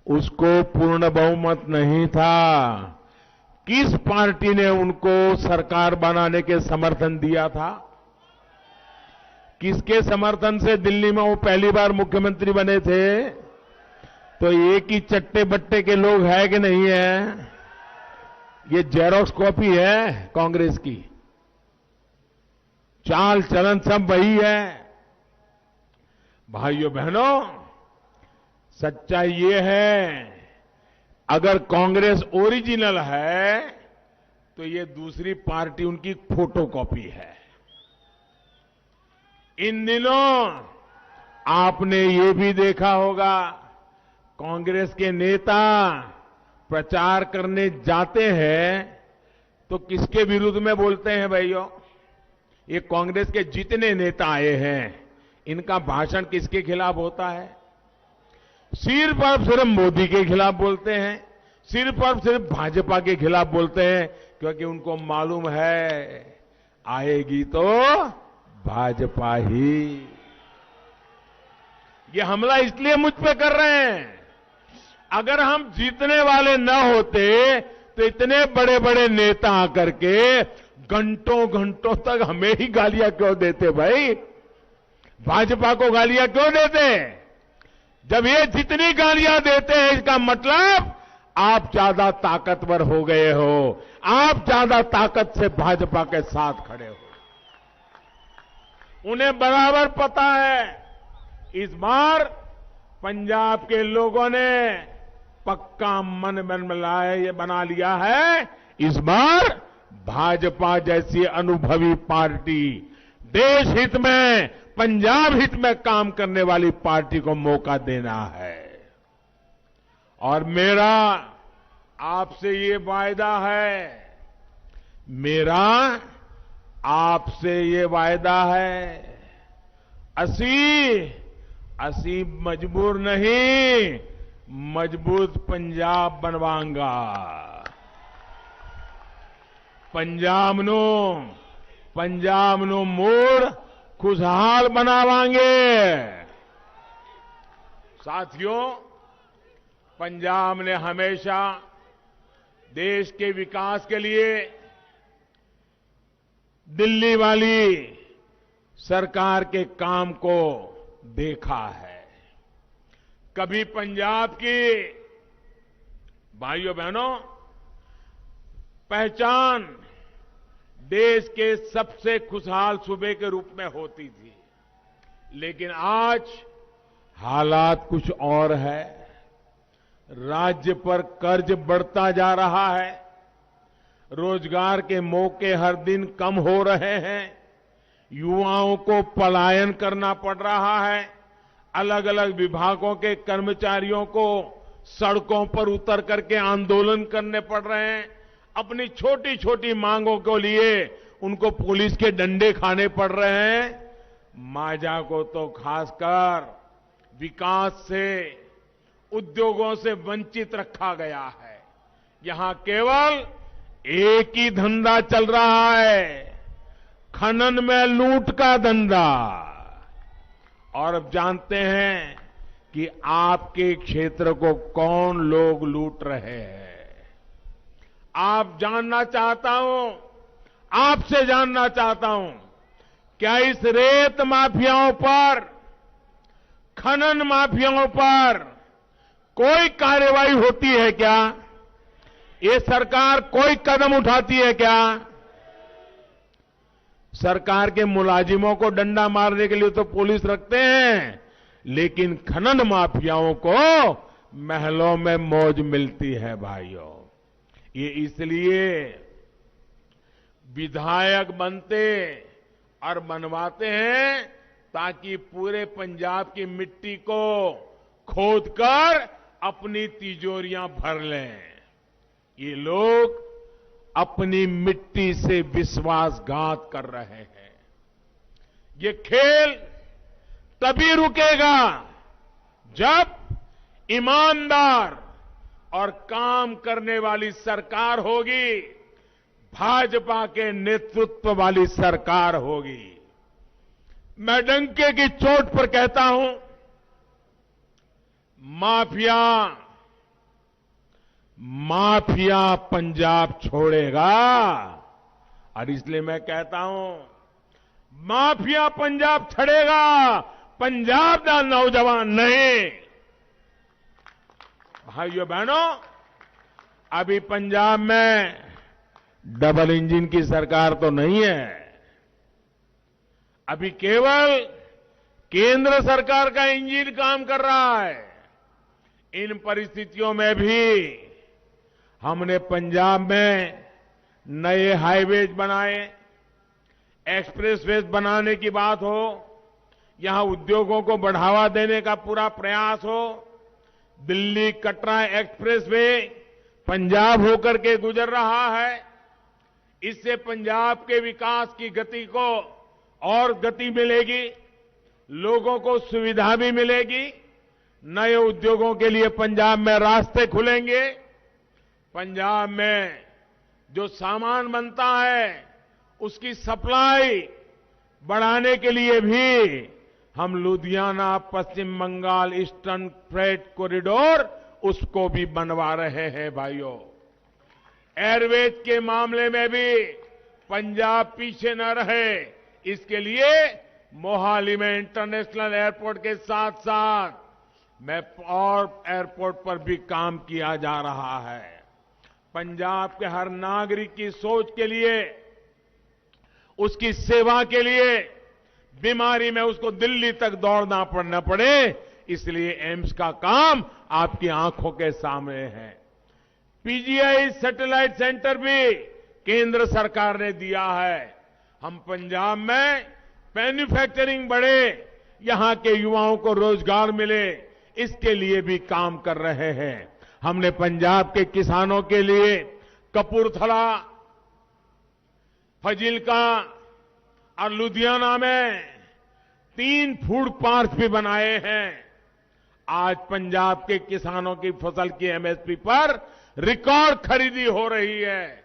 उसको पूर्ण बहुमत नहीं था। किस पार्टी ने उनको सरकार बनाने के समर्थन दिया था? किसके समर्थन से दिल्ली में वो पहली बार मुख्यमंत्री बने थे? तो एक ही चट्टे बट्टे के लोग है कि नहीं है? ये जेरोक्स कॉपी है कांग्रेस की, चाल चलन सब वही है। भाइयों बहनों, सच्चाई ये है, अगर कांग्रेस ओरिजिनल है तो ये दूसरी पार्टी उनकी फोटोकॉपी है। इन दिनों आपने ये भी देखा होगा, कांग्रेस के नेता प्रचार करने जाते हैं तो किसके विरुद्ध में बोलते हैं भाइयों? ये कांग्रेस के जितने नेता आए हैं, इनका भाषण किसके खिलाफ होता है? सिर्फ और सिर्फ मोदी के खिलाफ बोलते हैं, सिर्फ और सिर्फ भाजपा के खिलाफ बोलते हैं, क्योंकि उनको मालूम है आएगी तो भाजपा ही। ये हमला इसलिए मुझ पे कर रहे हैं, अगर हम जीतने वाले न होते तो इतने बड़े बड़े नेता आकर के घंटों घंटों तक हमें ही गालियां क्यों देते भाई? भाजपा को गालियां क्यों देते? जब ये जितनी गालियां देते हैं, इसका मतलब आप ज्यादा ताकतवर हो गए हो, आप ज्यादा ताकत से भाजपा के साथ खड़े हो। उन्हें बराबर पता है, इस बार पंजाब के लोगों ने पक्का मन बना लिया है, इस बार भाजपा जैसी अनुभवी पार्टी, देश हित में, पंजाब हित में काम करने वाली पार्टी को मौका देना है। और मेरा आपसे ये वायदा है, मेरा आपसे ये वायदा है, असी मजबूर नहीं, मजबूत पंजाब बनवाऊंगा। पंजाबનું મૂળ खुशहाल बनावांगे। साथियों, पंजाब ने हमेशा देश के विकास के लिए दिल्ली वाली सरकार के काम को देखा है। कभी पंजाब की भाइयों बहनों पहचान देश के सबसे खुशहाल सूबे के रूप में होती थी, लेकिन आज हालात कुछ और है। राज्य पर कर्ज बढ़ता जा रहा है, रोजगार के मौके हर दिन कम हो रहे हैं, युवाओं को पलायन करना पड़ रहा है, अलग अलग विभागों के कर्मचारियों को सड़कों पर उतर करके आंदोलन करने पड़ रहे हैं, अपनी छोटी छोटी मांगों को लिए उनको पुलिस के डंडे खाने पड़ रहे हैं। मांझा को तो खासकर विकास से, उद्योगों से वंचित रखा गया है। यहां केवल एक ही धंधा चल रहा है, खनन में लूट का धंधा। और अब जानते हैं कि आपके क्षेत्र को कौन लोग लूट रहे हैं। आप जानना चाहता हूं, आपसे जानना चाहता हूं, क्या इस रेत माफियाओं पर, खनन माफियाओं पर कोई कार्रवाई होती है क्या? ये सरकार कोई कदम उठाती है क्या? सरकार के मुलाजिमों को डंडा मारने के लिए तो पुलिस रखते हैं, लेकिन खनन माफियाओं को महलों में मौज मिलती है भाइयों। ये इसलिए विधायक बनते और बनवाते हैं ताकि पूरे पंजाब की मिट्टी को खोदकर अपनी तिजोरियां भर लें। ये लोग अपनी मिट्टी से विश्वासघात कर रहे हैं। ये खेल तभी रुकेगा जब ईमानदार और काम करने वाली सरकार होगी, भाजपा के नेतृत्व वाली सरकार होगी। मैं डंके की चोट पर कहता हूं, माफिया पंजाब छोड़ेगा। और इसलिए मैं कहता हूं, माफिया पंजाब छोड़ेगा, पंजाब का नौजवान नहीं। भाइयों बहनों, अभी पंजाब में डबल इंजन की सरकार तो नहीं है, अभी केवल केंद्र सरकार का इंजन काम कर रहा है। इन परिस्थितियों में भी हमने पंजाब में नए हाईवेज बनाए, एक्सप्रेसवेज बनाने की बात हो, यहां उद्योगों को बढ़ावा देने का पूरा प्रयास हो। दिल्ली कटरा एक्सप्रेसवे पंजाब होकर के गुजर रहा है। इससे पंजाब के विकास की गति को और गति मिलेगी, लोगों को सुविधा भी मिलेगी, नए उद्योगों के लिए पंजाब में रास्ते खुलेंगे। पंजाब में जो सामान बनता है उसकी सप्लाई बढ़ाने के लिए भी हम लुधियाना, पश्चिम बंगाल ईस्टर्न फ्रेट कॉरिडोर उसको भी बनवा रहे हैं भाइयों। एयरवेज के मामले में भी पंजाब पीछे न रहे, इसके लिए मोहाली में इंटरनेशनल एयरपोर्ट के साथ साथ में और एयरपोर्ट पर भी काम किया जा रहा है। पंजाब के हर नागरिक की सोच के लिए, उसकी सेवा के लिए, बीमारी में उसको दिल्ली तक दौड़ना न पड़े, इसलिए एम्स का काम आपकी आंखों के सामने है। पीजीआई सैटेलाइट सेंटर भी केंद्र सरकार ने दिया है। हम पंजाब में मैन्युफैक्चरिंग बढ़े, यहां के युवाओं को रोजगार मिले, इसके लिए भी काम कर रहे हैं। हमने पंजाब के किसानों के लिए कपूरथला, फजिल्का और लुधियाना में 3 फूड पार्क भी बनाए हैं। आज पंजाब के किसानों की फसल की एमएसपी पर रिकॉर्ड खरीदी हो रही है।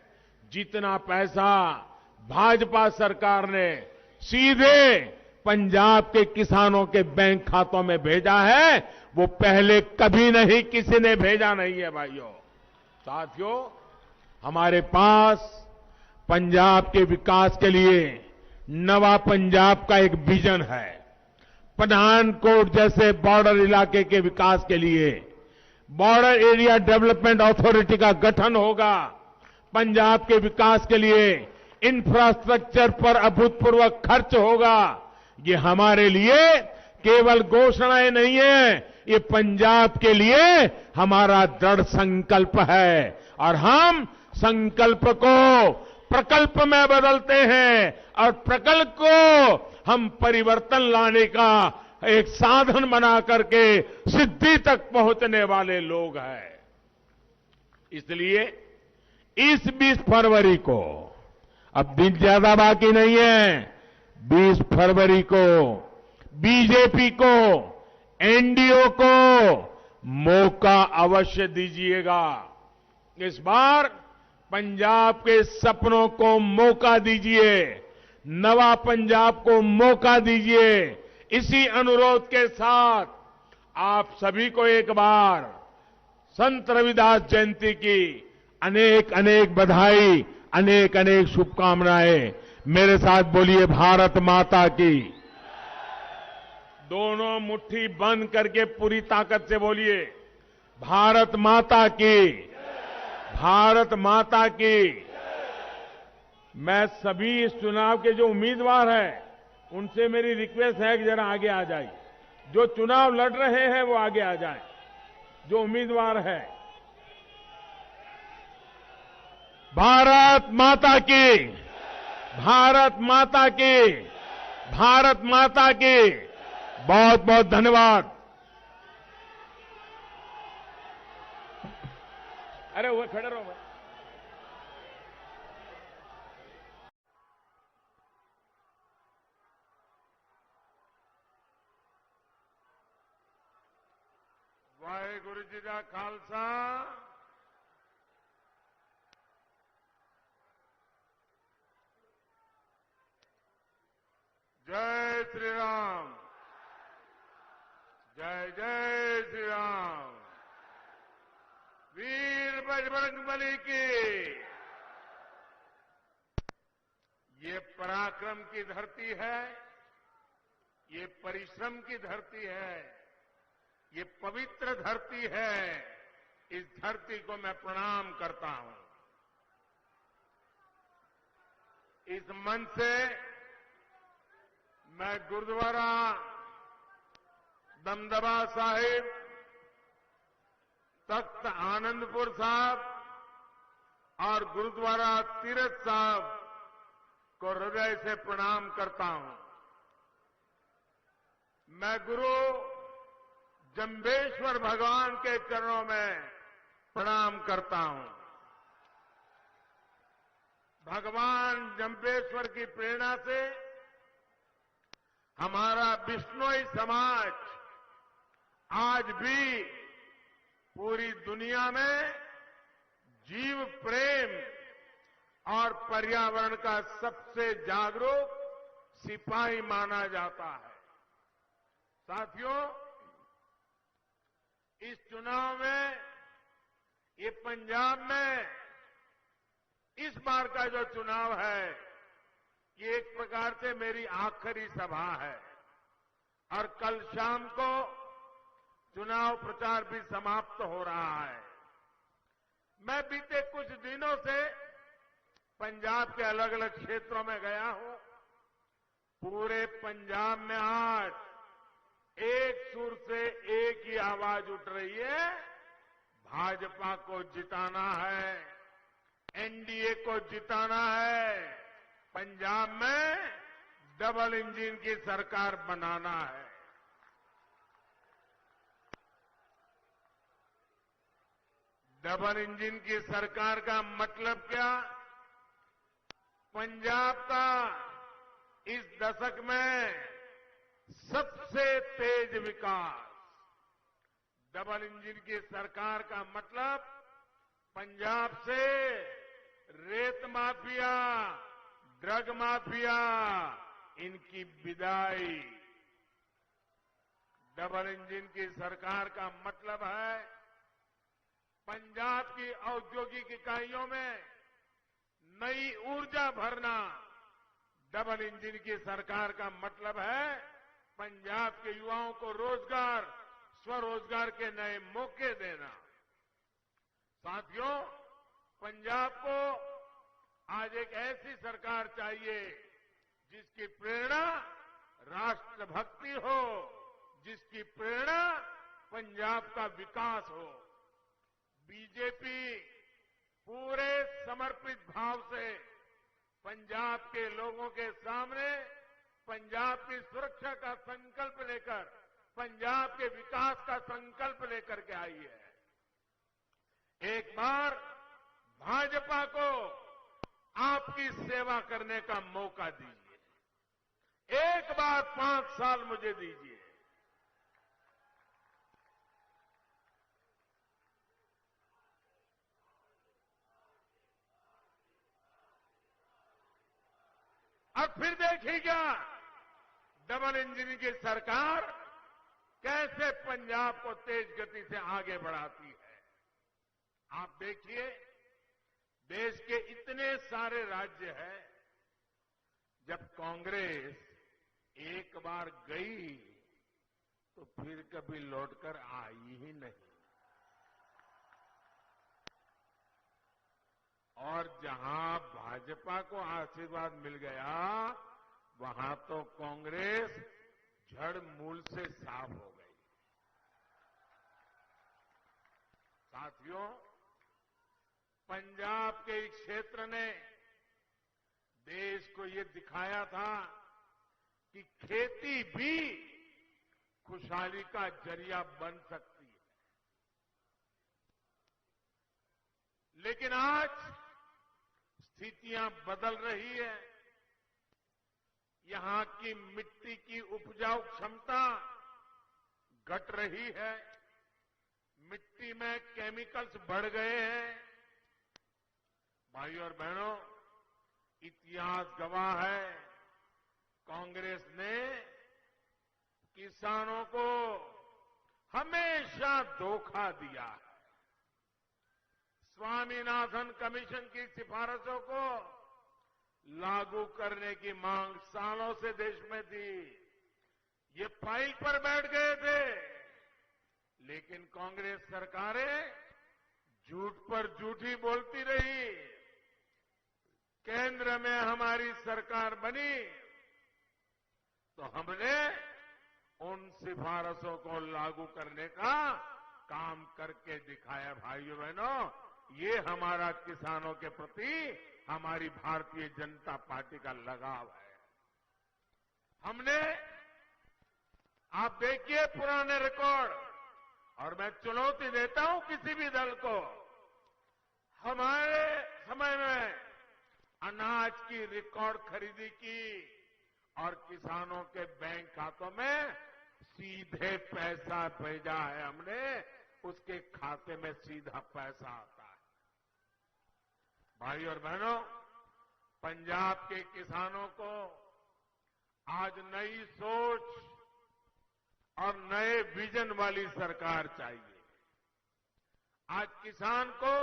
जितना पैसा भाजपा सरकार ने सीधे पंजाब के किसानों के बैंक खातों में भेजा है, वो पहले कभी नहीं किसी ने भेजा नहीं है। भाइयों, साथियों, हमारे पास पंजाब के विकास के लिए नवा पंजाब का एक विजन है। पठानकोट जैसे बॉर्डर इलाके के विकास के लिए बॉर्डर एरिया डेवलपमेंट अथॉरिटी का गठन होगा। पंजाब के विकास के लिए इंफ्रास्ट्रक्चर पर अभूतपूर्व खर्च होगा। ये हमारे लिए केवल घोषणाएं नहीं है, ये पंजाब के लिए हमारा दृढ़ संकल्प है और हम संकल्प को प्रकल्प में बदलते हैं और प्रकल्प को हम परिवर्तन लाने का एक साधन बना करके सिद्धि तक पहुंचने वाले लोग हैं। इसलिए इस 20 फरवरी को, अब दिन ज्यादा बाकी नहीं है, 20 फरवरी को बीजेपी को, एनडीए को मौका अवश्य दीजिएगा। इस बार पंजाब के सपनों को मौका दीजिए, नवा पंजाब को मौका दीजिए। इसी अनुरोध के साथ आप सभी को एक बार संत रविदास जयंती की अनेक अनेक बधाई, अनेक अनेक शुभकामनाएं। मेरे साथ बोलिए, भारत माता की। दोनों मुट्ठी बंद करके पूरी ताकत से बोलिए, भारत माता की, भारत माता की। मैं सभी इस चुनाव के जो उम्मीदवार हैं उनसे मेरी रिक्वेस्ट है कि जरा आगे आ जाए। जो चुनाव लड़ रहे हैं वो आगे आ जाए, जो उम्मीदवार है। भारत माता की, भारत माता की, भारत माता की। बहुत बहुत धन्यवाद। अरे वो खड़े रहो भाई। वाहेगुरु जी का खालसा, जय श्री राम, जय जय श्री राम। वीर बजरंगबली की। ये पराक्रम की धरती है, ये परिश्रम की धरती है, ये पवित्र धरती है। इस धरती को मैं प्रणाम करता हूं। इस मन से मैं गुरुद्वारा दमदमा साहिब, तख्त आनंदपुर साहब और गुरुद्वारा तीरथ साहब को हृदय से प्रणाम करता हूं। मैं गुरु जंबेश्वर भगवान के चरणों में प्रणाम करता हूं। भगवान जंबेश्वर की प्रेरणा से हमारा बिश्नोई समाज आज भी पूरी दुनिया में जीव प्रेम और पर्यावरण का सबसे जागरूक सिपाही माना जाता है। साथियों, इस चुनाव में, ये पंजाब में इस बार का जो चुनाव है, ये एक प्रकार से मेरी आखिरी सभा है और कल शाम को चुनाव प्रचार भी समाप्त हो रहा है। मैं बीते कुछ दिनों से पंजाब के अलग अलग क्षेत्रों में गया हूं। पूरे पंजाब में आज एक सुर से एक ही आवाज उठ रही है, भाजपा को जिताना है, एनडीए को जिताना है, पंजाब में डबल इंजन की सरकार बनाना है। डबल इंजन की सरकार का मतलब क्या? पंजाब का इस दशक में सबसे तेज विकास। डबल इंजन की सरकार का मतलब पंजाब से रेत माफिया, ड्रग माफिया, इनकी विदाई। डबल इंजन की सरकार का मतलब है पंजाब की औद्योगिक इकाइयों में नई ऊर्जा भरना। डबल इंजन की सरकार का मतलब है पंजाब के युवाओं को रोजगार, स्वरोजगार के नए मौके देना। साथियों, पंजाब को आज एक ऐसी सरकार चाहिए जिसकी प्रेरणा राष्ट्रभक्ति हो, जिसकी प्रेरणा पंजाब का विकास हो। बीजेपी पूरे समर्पित भाव से पंजाब के लोगों के सामने पंजाब की सुरक्षा का संकल्प लेकर, पंजाब के विकास का संकल्प लेकर के आई है। एक बार भाजपा को आपकी सेवा करने का मौका दीजिए। एक बार 5 साल मुझे दीजिए। अब फिर देखिएगा डबल इंजन की सरकार कैसे पंजाब को तेज गति से आगे बढ़ाती है। आप देखिए, देश के इतने सारे राज्य हैं, जब कांग्रेस एक बार गई तो फिर कभी लौटकर आई ही नहीं। और जहां भाजपा को आशीर्वाद मिल गया, वहां तो कांग्रेस जड़ मूल से साफ हो गई। साथियों, पंजाब के एक क्षेत्र ने देश को ये दिखाया था कि खेती भी खुशहाली का जरिया बन सकती है। लेकिन आज स्थितियां बदल रही है। यहां की मिट्टी की उपजाऊ क्षमता घट रही है। मिट्टी में केमिकल्स बढ़ गए हैं। भाइयों और बहनों, इतिहास गवाह है, कांग्रेस ने किसानों को हमेशा धोखा दिया है। स्वामीनाथन कमीशन की सिफारिशों को लागू करने की मांग सालों से देश में थी। ये फाइल पर बैठ गए थे, लेकिन कांग्रेस सरकारें झूठ पर झूठी बोलती रही। केंद्र में हमारी सरकार बनी तो हमने उन सिफारिशों को लागू करने का काम करके दिखाया। भाइयों बहनों, ये हमारा किसानों के प्रति हमारी भारतीय जनता पार्टी का लगाव है। हमने, आप देखिए पुराने रिकॉर्ड, और मैं चुनौती देता हूं किसी भी दल को, हमारे समय में अनाज की रिकॉर्ड खरीदी की और किसानों के बैंक खातों में सीधे पैसा भेजा है। हमने उसके खाते में सीधा पैसा आता है। भाई और बहनों, पंजाब के किसानों को आज नई सोच और नए विजन वाली सरकार चाहिए। आज किसान को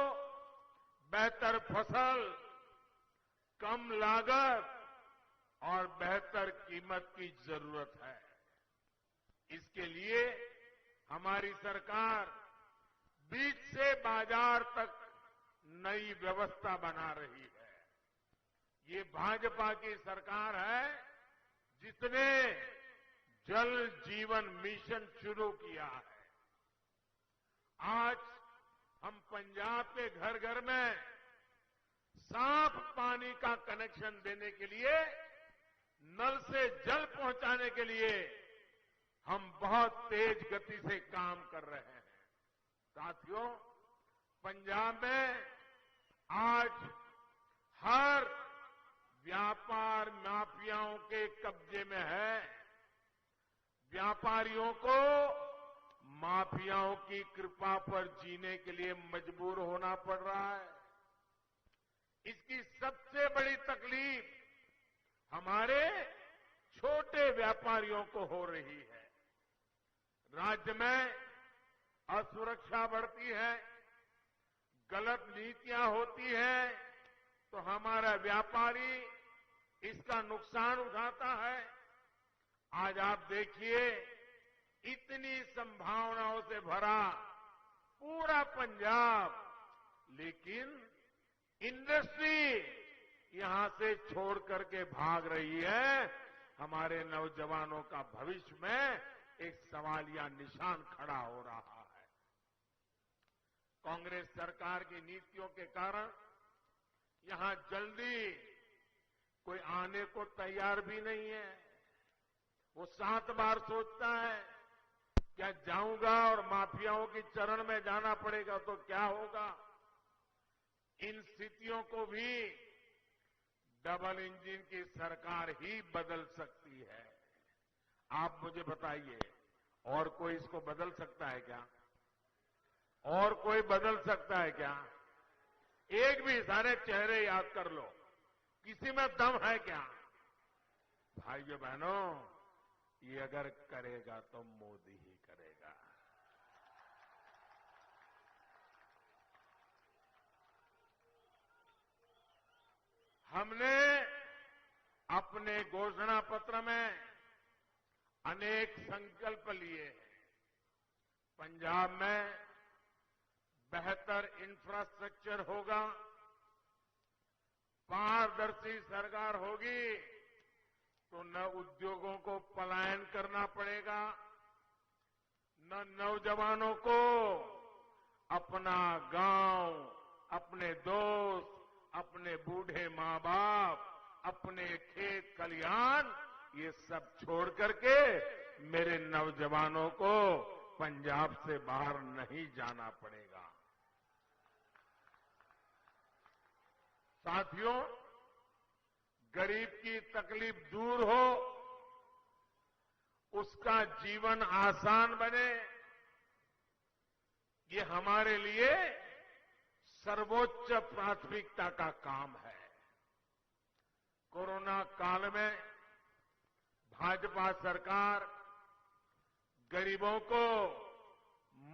बेहतर फसल, कम लागत और बेहतर कीमत की जरूरत है। इसके लिए हमारी सरकार बीज से बाजार तक नई व्यवस्था बना रही है। ये भाजपा की सरकार है जिसने जल जीवन मिशन शुरू किया है। आज हम पंजाब के घर घर में साफ पानी का कनेक्शन देने के लिए, नल से जल पहुंचाने के लिए हम बहुत तेज गति से काम कर रहे हैं। साथियों, पंजाब में आज हर व्यापार माफियाओं के कब्जे में है। व्यापारियों को माफियाओं की कृपा पर जीने के लिए मजबूर होना पड़ रहा है। इसकी सबसे बड़ी तकलीफ हमारे छोटे व्यापारियों को हो रही है। राज्य में असुरक्षा बढ़ती है, गलत नीतियां होती हैं, तो हमारा व्यापारी इसका नुकसान उठाता है। आज आप देखिए, इतनी संभावनाओं से भरा पूरा पंजाब, लेकिन इंडस्ट्री यहां से छोड़ करके भाग रही है। हमारे नौजवानों का भविष्य में एक सवालिया निशान खड़ा हो रहा है। कांग्रेस सरकार की नीतियों के कारण यहां जल्दी कोई आने को तैयार भी नहीं है। वो 7 बार सोचता है, क्या जाऊंगा और माफियाओं की चरण में जाना पड़ेगा तो क्या होगा। इन स्थितियों को भी डबल इंजन की सरकार ही बदल सकती है। आप मुझे बताइए, और कोई इसको बदल सकता है क्या? और कोई बदल सकता है क्या? एक भी सारे चेहरे याद कर लो, किसी में दम है क्या? भाइयों बहनों, ये अगर करेगा तो मोदी ही करेगा। हमने अपने घोषणा पत्र में अनेक संकल्प लिए हैं। पंजाब में बेहतर इंफ्रास्ट्रक्चर होगा, पारदर्शी सरकार होगी, तो न उद्योगों को पलायन करना पड़ेगा, न नौजवानों को अपना गांव, अपने दोस्त, अपने बूढ़े मां बाप, अपने खेत खलिहान, ये सब छोड़ करके मेरे नौजवानों को पंजाब से बाहर नहीं जाना पड़ेगा। साथियों, गरीब की तकलीफ दूर हो, उसका जीवन आसान बने, ये हमारे लिए सर्वोच्च प्राथमिकता का काम है। कोरोना काल में भाजपा सरकार गरीबों को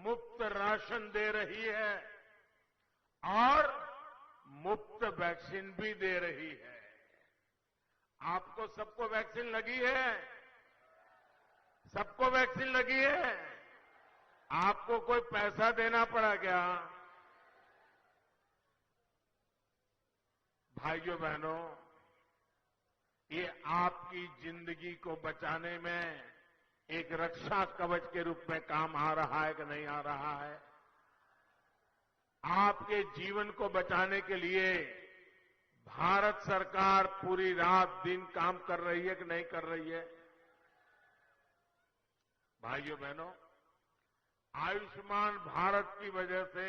मुफ्त राशन दे रही है और मुफ्त वैक्सीन भी दे रही है। आपको सबको वैक्सीन लगी है? सबको वैक्सीन लगी है? आपको कोई पैसा देना पड़ा क्या? भाइयों बहनों, ये आपकी जिंदगी को बचाने में एक रक्षा कवच के रूप में काम आ रहा है कि नहीं आ रहा है? आपके जीवन को बचाने के लिए भारत सरकार पूरी रात दिन काम कर रही है कि नहीं कर रही है? भाइयों बहनों, आयुष्मान भारत की वजह से,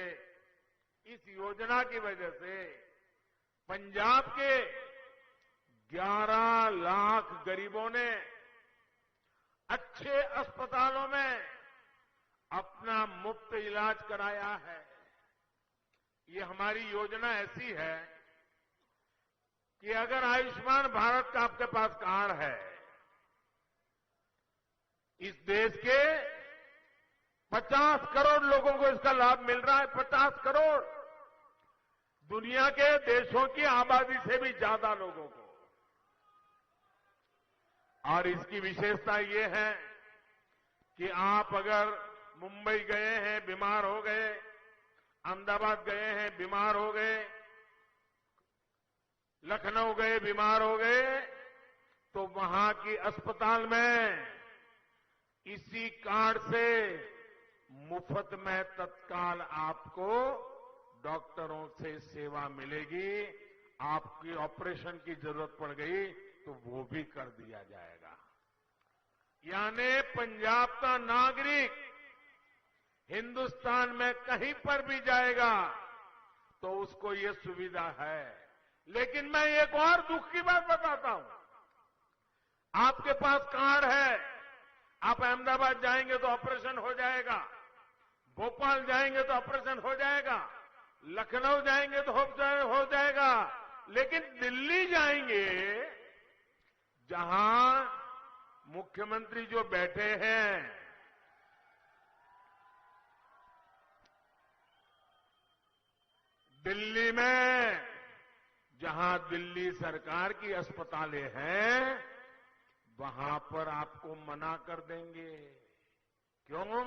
इस योजना की वजह से पंजाब के 11 लाख गरीबों ने अच्छे अस्पतालों में अपना मुफ्त इलाज कराया है। ये हमारी योजना ऐसी है कि अगर आयुष्मान भारत का आपके पास कार्ड है, इस देश के 50 करोड़ लोगों को इसका लाभ मिल रहा है। 50 करोड़, दुनिया के देशों की आबादी से भी ज्यादा लोगों को। और इसकी विशेषता ये है कि आप अगर मुंबई गए हैं, बीमार हो गए, अहमदाबाद गए हैं, बीमार हो गए, लखनऊ गए, बीमार हो गए, तो वहां की अस्पताल में इसी कार्ड से मुफ्त में तत्काल आपको डॉक्टरों से सेवा मिलेगी। आपकी ऑपरेशन की जरूरत पड़ गई तो वो भी कर दिया जाएगा। यानी पंजाब का नागरिक हिंदुस्तान में कहीं पर भी जाएगा तो उसको ये सुविधा है। लेकिन मैं एक और दुख की बात बताता हूं। आपके पास कार्ड है, आप अहमदाबाद जाएंगे तो ऑपरेशन हो जाएगा, भोपाल जाएंगे तो ऑपरेशन हो जाएगा, लखनऊ जाएंगे तो हो जाएगा, लेकिन दिल्ली जाएंगे जहां मुख्यमंत्री जो बैठे हैं, दिल्ली में जहां दिल्ली सरकार की अस्पतालें हैं, वहां पर आपको मना कर देंगे। क्यों?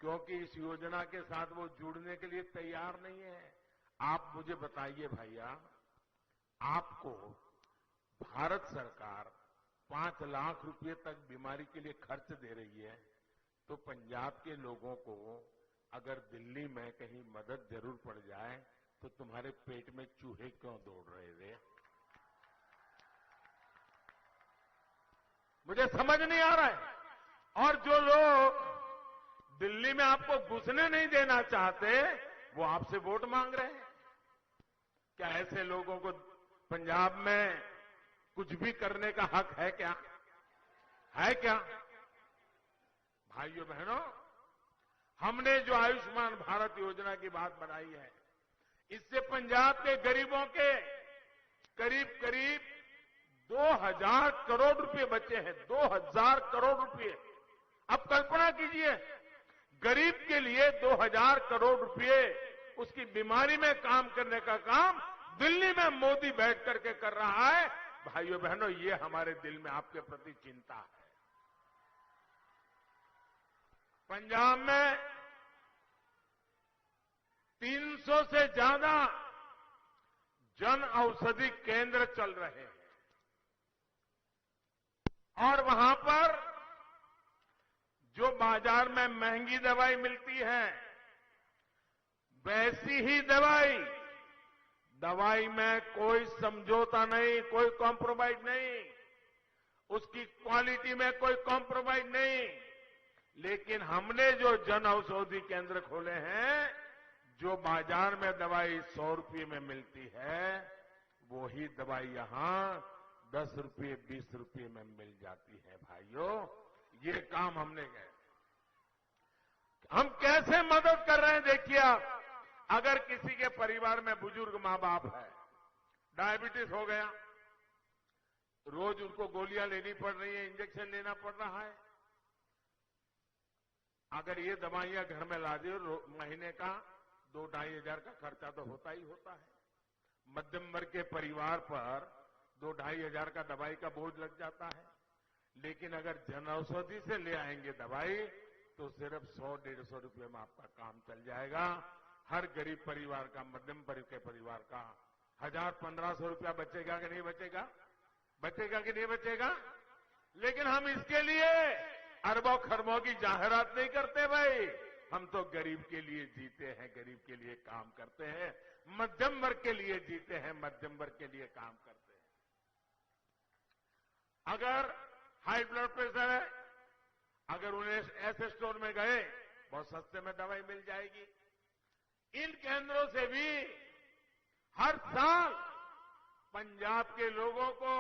क्योंकि इस योजना के साथ वो जुड़ने के लिए तैयार नहीं है। आप मुझे बताइए भैया, आपको भारत सरकार 5 लाख रुपए तक बीमारी के लिए खर्च दे रही है, तो पंजाब के लोगों को अगर दिल्ली में कहीं मदद जरूर पड़ जाए तो तुम्हारे पेट में चूहे क्यों दौड़ रहे थे? मुझे समझ नहीं आ रहा है। और जो लोग दिल्ली में आपको घुसने नहीं देना चाहते, वो आपसे वोट मांग रहे हैं। क्या ऐसे लोगों को पंजाब में कुछ भी करने का हक है क्या? है क्या? भाइयों बहनों, हमने जो आयुष्मान भारत योजना की बात बनाई है, इससे पंजाब के गरीबों के करीब करीब 2000 करोड़ रुपए बचे हैं। 2000 करोड़ रुपए। अब कल्पना कीजिए, गरीब के लिए 2000 करोड़ रुपए उसकी बीमारी में काम करने का काम दिल्ली में मोदी बैठ करके कर रहा है। भाइयों बहनों, ये हमारे दिल में आपके प्रति चिंता है। पंजाब में 300 से ज्यादा जन औषधि केंद्र चल रहे हैं और वहां पर जो बाजार में महंगी दवाई मिलती है, वैसी ही दवाई में कोई समझौता नहीं, कोई कॉम्प्रोमाइज नहीं, उसकी क्वालिटी में कोई कॉम्प्रोमाइज नहीं। लेकिन हमने जो जन औषधि केंद्र खोले हैं, जो बाजार में दवाई 100 रुपये में मिलती है, वही दवाई यहां 10 रुपये 20 रुपये में मिल जाती है। भाइयों, ये काम हमने किया। हम कैसे मदद कर रहे हैं देखिए आप। अगर किसी के परिवार में बुजुर्ग मां बाप है, डायबिटीज हो गया, रोज उनको गोलियां लेनी पड़ रही है, इंजेक्शन लेना पड़ रहा है, अगर ये दवाइयां घर में ला दी, महीने का 2-2.5 हजार का खर्चा तो होता ही होता है। मध्यम वर्ग के परिवार पर 2-2.5 हजार का दवाई का बोझ लग जाता है। लेकिन अगर जन औषधि से ले आएंगे दवाई, तो सिर्फ 100-150 रुपये में आपका काम चल जाएगा। हर गरीब परिवार का, मध्यम वर्ग के परिवार का 1000-1500 रुपया बचेगा कि नहीं बचेगा? बचेगा कि नहीं बचेगा? लेकिन हम इसके लिए अरबों खरबों की जाहिरात नहीं करते भाई। हम तो गरीब के लिए जीते हैं, गरीब के लिए काम करते हैं, मध्यम वर्ग के लिए जीते हैं, मध्यम वर्ग के लिए काम करते हैं। अगर हाई ब्लड प्रेशर है, अगर उन्हें ऐसे स्टोर में गए, बहुत सस्ते में दवाई मिल जाएगी। इन केंद्रों से भी हर साल पंजाब के लोगों को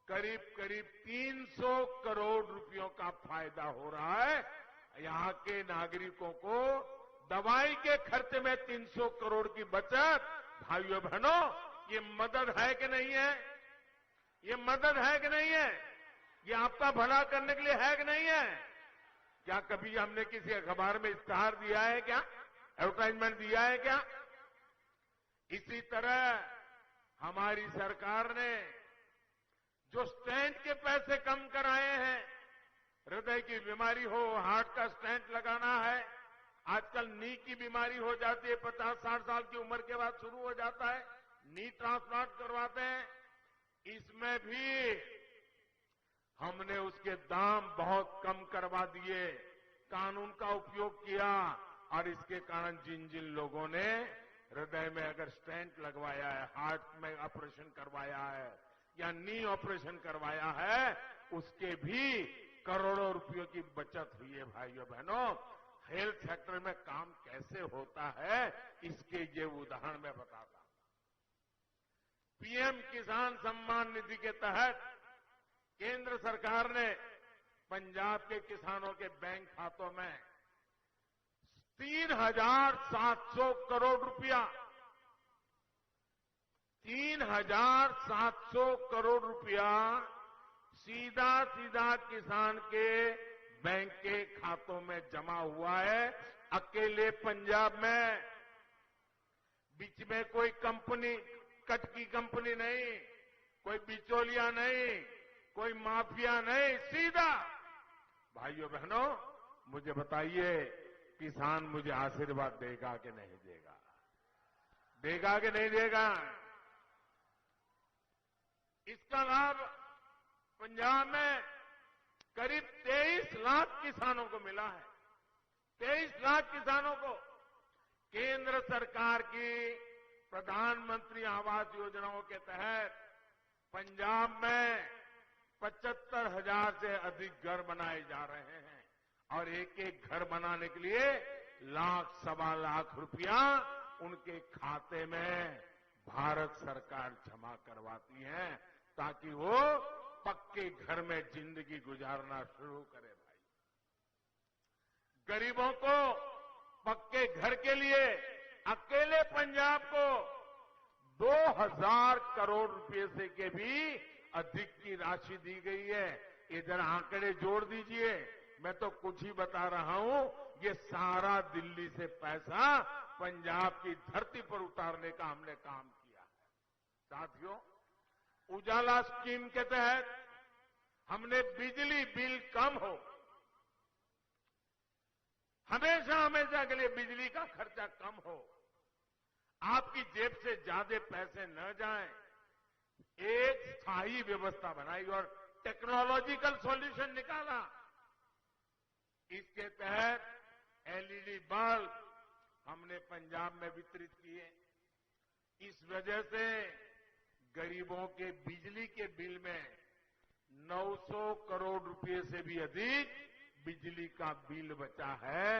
करीब करीब 300 करोड़ रुपयों का फायदा हो रहा है। यहां के नागरिकों को दवाई के खर्चे में 300 करोड़ की बचत। भाइयों बहनों, ये मदद है कि नहीं है? ये मदद है कि नहीं है? ये आपका भला करने के लिए है कि नहीं है? क्या कभी हमने किसी अखबार में इश्तिहार दिया है क्या? एडवर्टाइजमेंट दिया है क्या? इसी तरह हमारी सरकार ने जो स्टेंट के पैसे कम कराए हैं, हृदय की बीमारी हो, हार्ट का स्टेंट लगाना है, आजकल नी की बीमारी हो जाती है, 50-60 साल की उम्र के बाद शुरू हो जाता है, नी ट्रांसप्लांट करवाते हैं, इसमें भी हमने उसके दाम बहुत कम करवा दिए, कानून का उपयोग किया। और इसके कारण जिन जिन लोगों ने हृदय में अगर स्टेंट लगवाया है, हार्ट में ऑपरेशन करवाया है या नी ऑपरेशन करवाया है, उसके भी करोड़ों रुपयों की बचत हुई है। भाइयों बहनों, हेल्थ सेक्टर में काम कैसे होता है, इसके ये उदाहरण मैं बताता हूं। पीएम किसान सम्मान निधि के तहत केंद्र सरकार ने पंजाब के किसानों के बैंक खातों में 3,700 करोड़ रुपया 3,700 करोड़ रुपया सीधा सीधा किसान के बैंक के खातों में जमा हुआ है। अकेले पंजाब में, बीच में कोई कंपनी, कट की कंपनी नहीं, कोई बिचौलिया नहीं, कोई माफिया नहीं, सीधा। भाइयों बहनों, मुझे बताइए, किसान मुझे आशीर्वाद देगा कि नहीं देगा? देगा कि नहीं देगा? इसका लाभ पंजाब में करीब 23 लाख किसानों को मिला है। 23 लाख किसानों को केंद्र सरकार की प्रधानमंत्री आवास योजनाओं के तहत पंजाब में 75,000 से अधिक घर बनाए जा रहे हैं और एक एक घर बनाने के लिए लाख सवा लाख रुपया उनके खाते में भारत सरकार जमा करवाती है ताकि वो पक्के घर में जिंदगी गुजारना शुरू करे। भाई, गरीबों को पक्के घर के लिए अकेले पंजाब को 2,000 करोड़ रुपए से के भी अधिक की राशि दी गई है। इधर आंकड़े जोड़ दीजिए, मैं तो कुछ ही बता रहा हूं, ये सारा दिल्ली से पैसा पंजाब की धरती पर उतारने का हमने काम किया है। साथियों, उजाला स्कीम के तहत हमने बिजली बिल कम हो, हमेशा हमेशा के लिए बिजली का खर्चा कम हो, आपकी जेब से ज्यादा पैसे न जाएं, एक स्थायी व्यवस्था बनाई और टेक्नोलॉजिकल सॉल्यूशन निकाला। इसके तहत एलईडी बल्ब हमने पंजाब में वितरित किए। इस वजह से गरीबों के बिजली के बिल में 900 करोड़ रुपए से भी अधिक बिजली का बिल बचा है।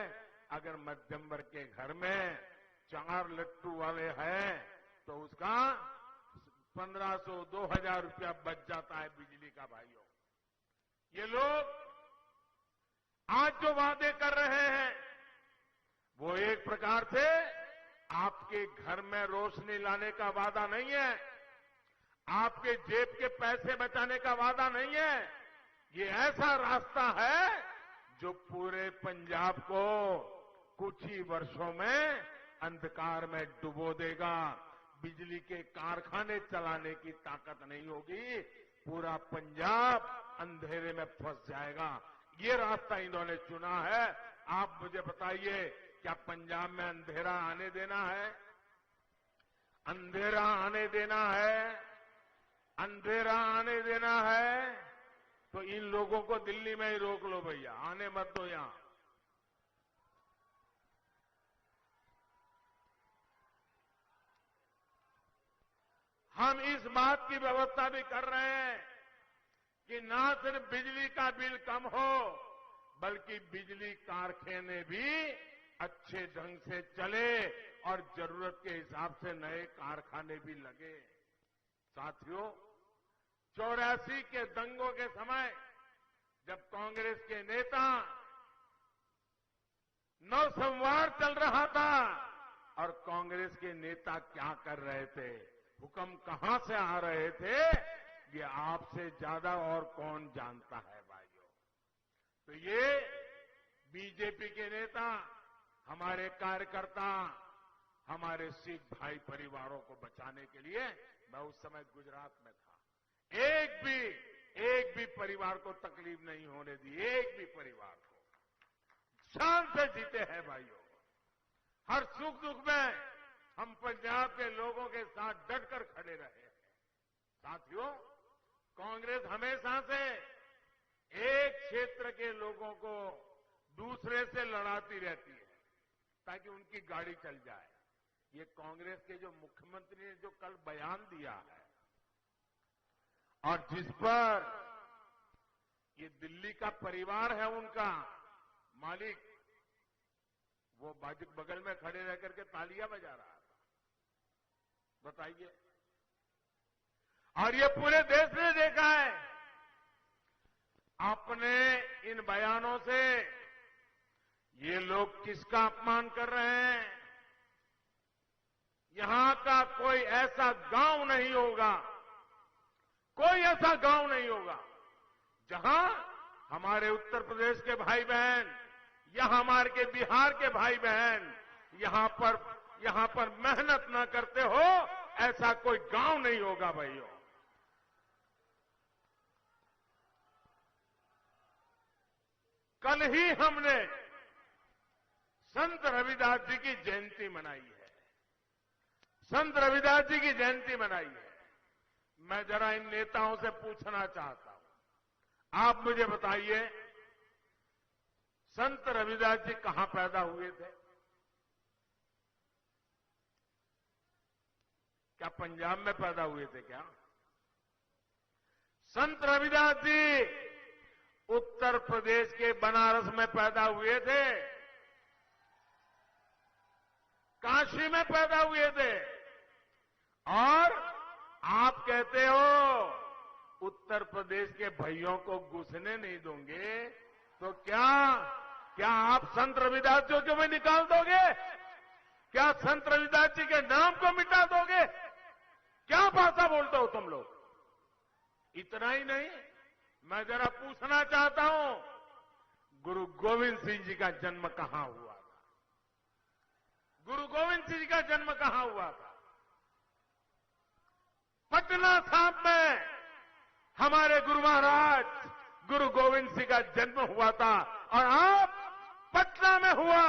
अगर मध्यम वर्ग के घर में 4 लट्टू वाले हैं तो उसका 1,500 2,000 रुपया बच जाता है बिजली का। भाइयों, ये लोग आज जो वादे कर रहे हैं वो एक प्रकार से आपके घर में रोशनी लाने का वादा नहीं है, आपके जेब के पैसे बचाने का वादा नहीं है। ये ऐसा रास्ता है जो पूरे पंजाब को कुछ ही वर्षों में अंधकार में डुबो देगा। बिजली के कारखाने चलाने की ताकत नहीं होगी, पूरा पंजाब अंधेरे में फंस जाएगा। ये रास्ता इन्होंने चुना है। आप मुझे बताइए, क्या पंजाब में अंधेरा आने देना है? अंधेरा आने देना है? अंधेरा आने देना है तो इन लोगों को दिल्ली में ही रोक लो भैया, आने मत दो यहां। हम इस बात की व्यवस्था भी कर रहे हैं कि ना सिर्फ बिजली का बिल कम हो, बल्कि बिजली कारखाने भी अच्छे ढंग से चले और जरूरत के हिसाब से नए कारखाने भी लगे। साथियों, 84 के दंगों के समय जब कांग्रेस के नेता नौसंवार चल रहा था और कांग्रेस के नेता क्या कर रहे थे, हुक्म कहां से आ रहे थे, ये आपसे ज्यादा और कौन जानता है भाइयों। तो ये बीजेपी के नेता, हमारे कार्यकर्ता, हमारे सिख भाई परिवारों को बचाने के लिए, मैं उस समय गुजरात में था, एक भी परिवार को तकलीफ नहीं होने दी, एक भी परिवार को शान से जीते हैं भाइयों। हर सुख दुख में हम पंजाब के लोगों के साथ डटकर खड़े रहे हैं। साथियों, कांग्रेस हमेशा से एक क्षेत्र के लोगों को दूसरे से लड़ाती रहती है ताकि उनकी गाड़ी चल जाए। ये कांग्रेस के जो मुख्यमंत्री ने जो कल बयान दिया है और जिस पर ये दिल्ली का परिवार है उनका मालिक, वो बगल में खड़े रह करके तालियां बजा रहा था। बताइए। और ये पूरे देश ने देखा है। अपने इन बयानों से ये लोग किसका अपमान कर रहे हैं। यहां का कोई ऐसा गांव नहीं होगा, कोई ऐसा गांव नहीं होगा जहां हमारे उत्तर प्रदेश के भाई बहन या हमारे के बिहार के भाई बहन यहां पर मेहनत न करते हो, ऐसा कोई गांव नहीं होगा भाइयों। कल ही हमने संत रविदास जी की जयंती मनाई है। संत रविदास जी की जयंती मनाई है। मैं जरा इन नेताओं से पूछना चाहता हूं, आप मुझे बताइए, संत रविदास जी कहां पैदा हुए थे? क्या पंजाब में पैदा हुए थे क्या? संत रविदास जी उत्तर प्रदेश के बनारस में पैदा हुए थे, काशी में पैदा हुए थे। और आप कहते हो उत्तर प्रदेश के भाइयों को घुसने नहीं दोगे, तो क्या आप संत रविदास जी को भी निकाल दोगे? क्या संत रविदास जी के नाम को मिटा दोगे? क्या भाषा बोलते हो तुम लोग? इतना ही नहीं, मैं जरा पूछना चाहता हूं, गुरु गोविंद सिंह जी का जन्म कहां हुआ था? गुरु गोविंद सिंह जी का जन्म कहां हुआ था? पटना साहिब में हमारे गुरु महाराज गुरु गोविंद सिंह का जन्म हुआ था। और आप पटना में हुआ,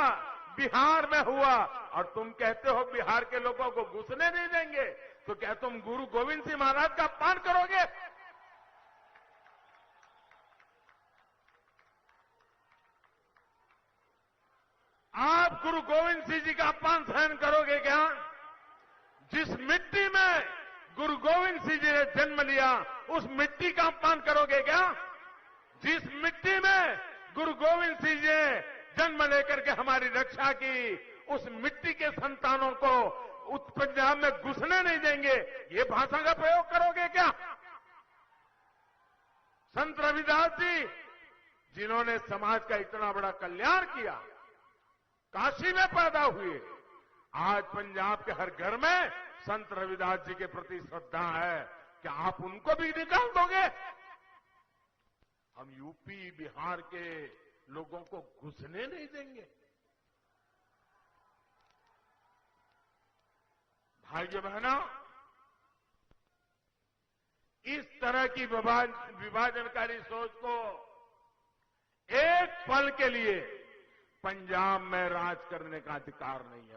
बिहार में हुआ, और तुम कहते हो बिहार के लोगों को घुसने नहीं देंगे। तो क्या तुम गुरु गोविंद सिंह महाराज का अपमान करोगे? आप गुरु गोविंद सिंह जी का अपमान सहन करोगे क्या? जिस मिट्टी में गुरु गोविंद सिंह जी ने जन्म लिया, उस मिट्टी का अपमान करोगे क्या? जिस मिट्टी में गुरु गोविंद सिंह जी ने जन्म लेकर के हमारी रक्षा की, उस मिट्टी के संतानों को पंजाब में घुसने नहीं देंगे, ये भाषा का प्रयोग करोगे क्या? संत रविदास जी, जिन्होंने समाज का इतना बड़ा कल्याण किया, काशी में पैदा हुए, आज पंजाब के हर घर में संत रविदास जी के प्रति श्रद्धा है। क्या आप उनको भी निकाल दोगे? हम यूपी बिहार के लोगों को घुसने नहीं देंगे। भाइयों बहनों, इस तरह की विभाजनकारी सोच को एक पल के लिए पंजाब में राज करने का अधिकार नहीं है।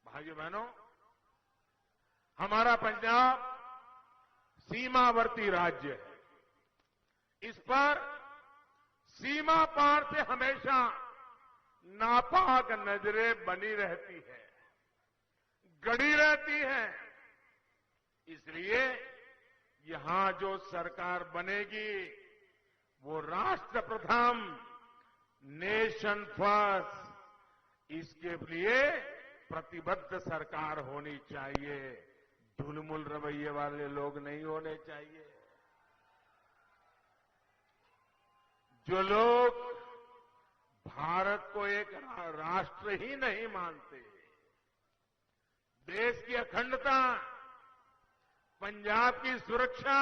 भाइयों बहनों, हमारा पंजाब सीमावर्ती राज्य है। इस पर सीमा पार से हमेशा नापाक नजरें बनी रहती है, गड़ी रहती है। इसलिए यहां जो सरकार बनेगी वो राष्ट्र प्रथम, नेशन फर्स्ट, इसके लिए प्रतिबद्ध सरकार होनी चाहिए। ढुलमुल रवैये वाले लोग नहीं होने चाहिए। जो लोग भारत को एक राष्ट्र ही नहीं मानते, देश की अखंडता, पंजाब की सुरक्षा,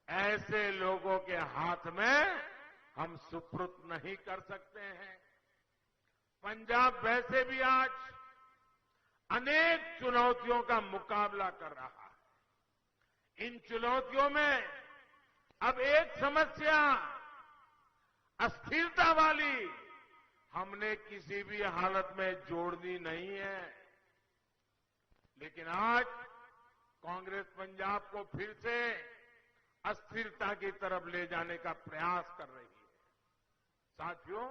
ऐसे लोगों के हाथ में हम सुपुर्द नहीं कर सकते हैं। पंजाब वैसे भी आज अनेक चुनौतियों का मुकाबला कर रहा है। इन चुनौतियों में अब एक समस्या अस्थिरता वाली हमने किसी भी हालत में जोड़नी नहीं है। लेकिन आज कांग्रेस पंजाब को फिर से अस्थिरता की तरफ ले जाने का प्रयास कर रही है। साथियों,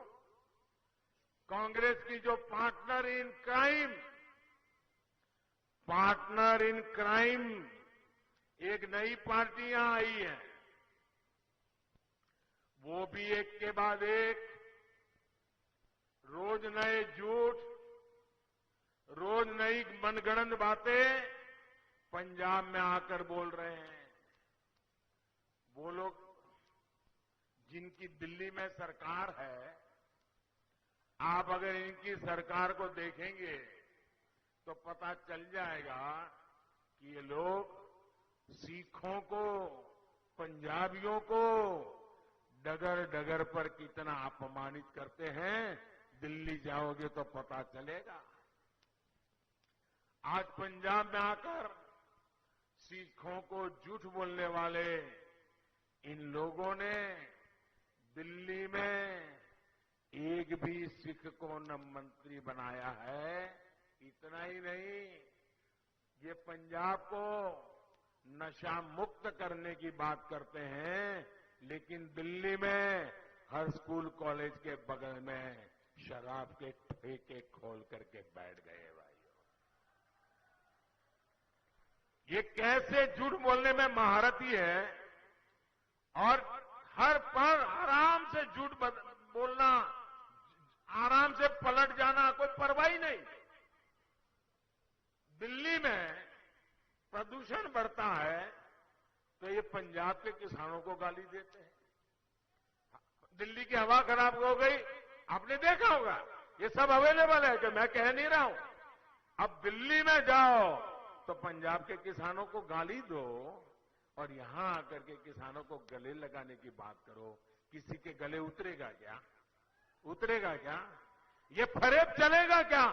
कांग्रेस की जो पार्टनर इन क्राइम एक नई पार्टियां आई हैं, वो भी एक के बाद एक रोज नए झूठ, रोज नई मनगढ़ंत बातें पंजाब में आकर बोल रहे हैं। वो लोग जिनकी दिल्ली में सरकार है, आप अगर इनकी सरकार को देखेंगे तो पता चल जाएगा कि ये लोग सिखों को, पंजाबियों को डगर डगर पर कितना अपमानित करते हैं। दिल्ली जाओगे तो पता चलेगा। आज पंजाब में आकर सिखों को झूठ बोलने वाले इन लोगों ने दिल्ली में एक भी सिख को न मंत्री बनाया है। इतना ही नहीं, ये पंजाब को नशा मुक्त करने की बात करते हैं, लेकिन दिल्ली में हर स्कूल कॉलेज के बगल में शराब के ठेके खोल करके बैठ गए भाइयों। ये कैसे झूठ बोलने में महारथी है और हर पल आराम से झूठ बोलना, आराम से पलट जाना, कोई परवाह ही नहीं। दिल्ली में प्रदूषण बढ़ता है तो ये पंजाब के किसानों को गाली देते हैं। दिल्ली की हवा खराब हो गई, आपने देखा होगा, ये सब अवेलेबल है कि मैं कह नहीं रहा हूं। अब दिल्ली में जाओ तो पंजाब के किसानों को गाली दो और यहां आकर के किसानों को गले लगाने की बात करो। किसी के गले उतरेगा क्या? उतरेगा क्या? ये फरेब चलेगा क्या?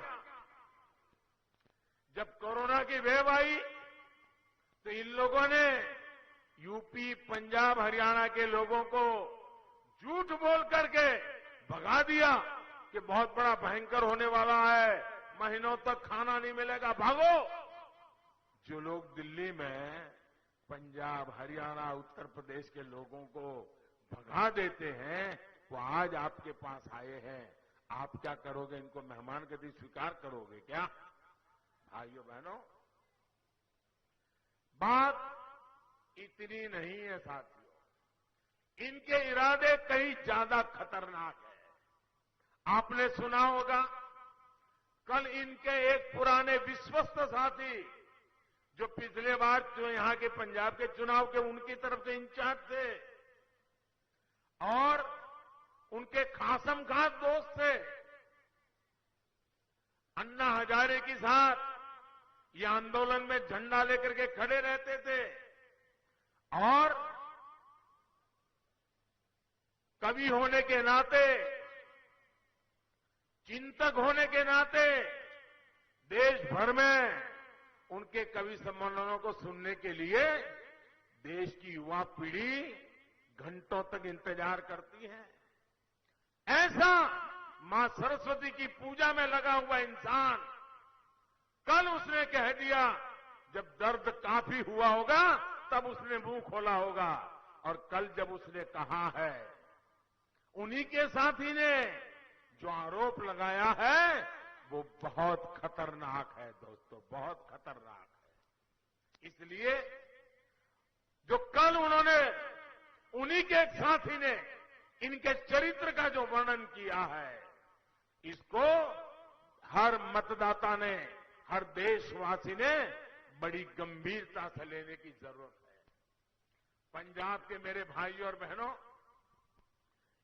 जब कोरोना की वेव आई तो इन लोगों ने यूपी, पंजाब, हरियाणा के लोगों को झूठ बोल करके भगा दिया कि बहुत बड़ा भयंकर होने वाला है, महीनों तक खाना नहीं मिलेगा, भागो। जो लोग दिल्ली में पंजाब, हरियाणा, उत्तर प्रदेश के लोगों को भगा देते हैं, वो आज आपके पास आए हैं। आप क्या करोगे? इनको मेहमान गति स्वीकार करोगे क्या? भाइयों बहनों, बात इतनी नहीं है साथियों, इनके इरादे कहीं ज्यादा खतरनाक है। आपने सुना होगा, कल इनके एक पुराने विश्वस्त साथी जो पिछले बार जो यहां के पंजाब के चुनाव के उनकी तरफ से इंचार्ज थे और उनके खासम खास दोस्त थे, अन्ना हजारे के साथ ये आंदोलन में झंडा लेकर के खड़े रहते थे और कवि होने के नाते, चिंतक होने के नाते देश भर में उनके कवि सम्मेलनों को सुनने के लिए देश की युवा पीढ़ी घंटों तक इंतजार करती है। ऐसा मां सरस्वती की पूजा में लगा हुआ इंसान कल उसने कह दिया, जब दर्द काफी हुआ होगा तब उसने मुंह खोला होगा। और कल जब उसने कहा है, उन्हीं के साथी ने जो आरोप लगाया है वो बहुत खतरनाक है दोस्तों, बहुत खतरनाक है। इसलिए जो कल उन्होंने, उन्हीं के एक साथी ने इनके चरित्र का जो वर्णन किया है, इसको हर मतदाता ने, हर देशवासी ने बड़ी गंभीरता से लेने की जरूरत है। पंजाब के मेरे भाइयों और बहनों,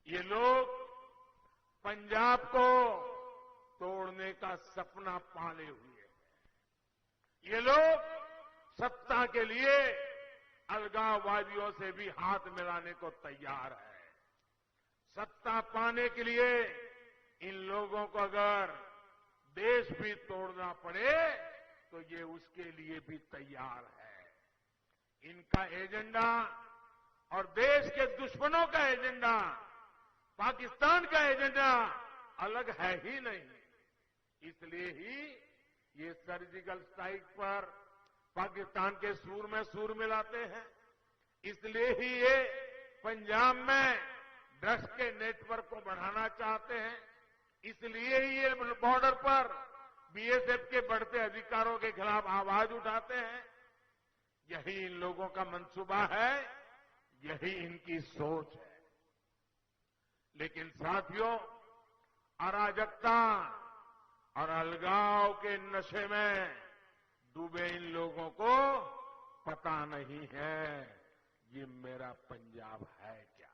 ये लोग पंजाब को तोड़ने का सपना पाले हुए हैं। ये लोग सत्ता के लिए अलगाववादियों से भी हाथ मिलाने को तैयार है। सत्ता पाने के लिए इन लोगों को अगर देश भी तोड़ना पड़े तो ये उसके लिए भी तैयार है। इनका एजेंडा और देश के दुश्मनों का एजेंडा, पाकिस्तान का एजेंडा अलग है ही नहीं। इसलिए ही ये सर्जिकल स्ट्राइक पर पाकिस्तान के सूर में सूर मिलाते हैं। इसलिए ही ये पंजाब में ड्रग्स के नेटवर्क को बढ़ाना चाहते हैं। इसलिए ही ये बॉर्डर पर बीएसएफ के बढ़ते अधिकारों के खिलाफ आवाज उठाते हैं। यही इन लोगों का मंसूबा है, यही इनकी सोच है। लेकिन साथियों, अराजकता और अलगाव के नशे में डूबे इन लोगों को पता नहीं है ये मेरा पंजाब है क्या।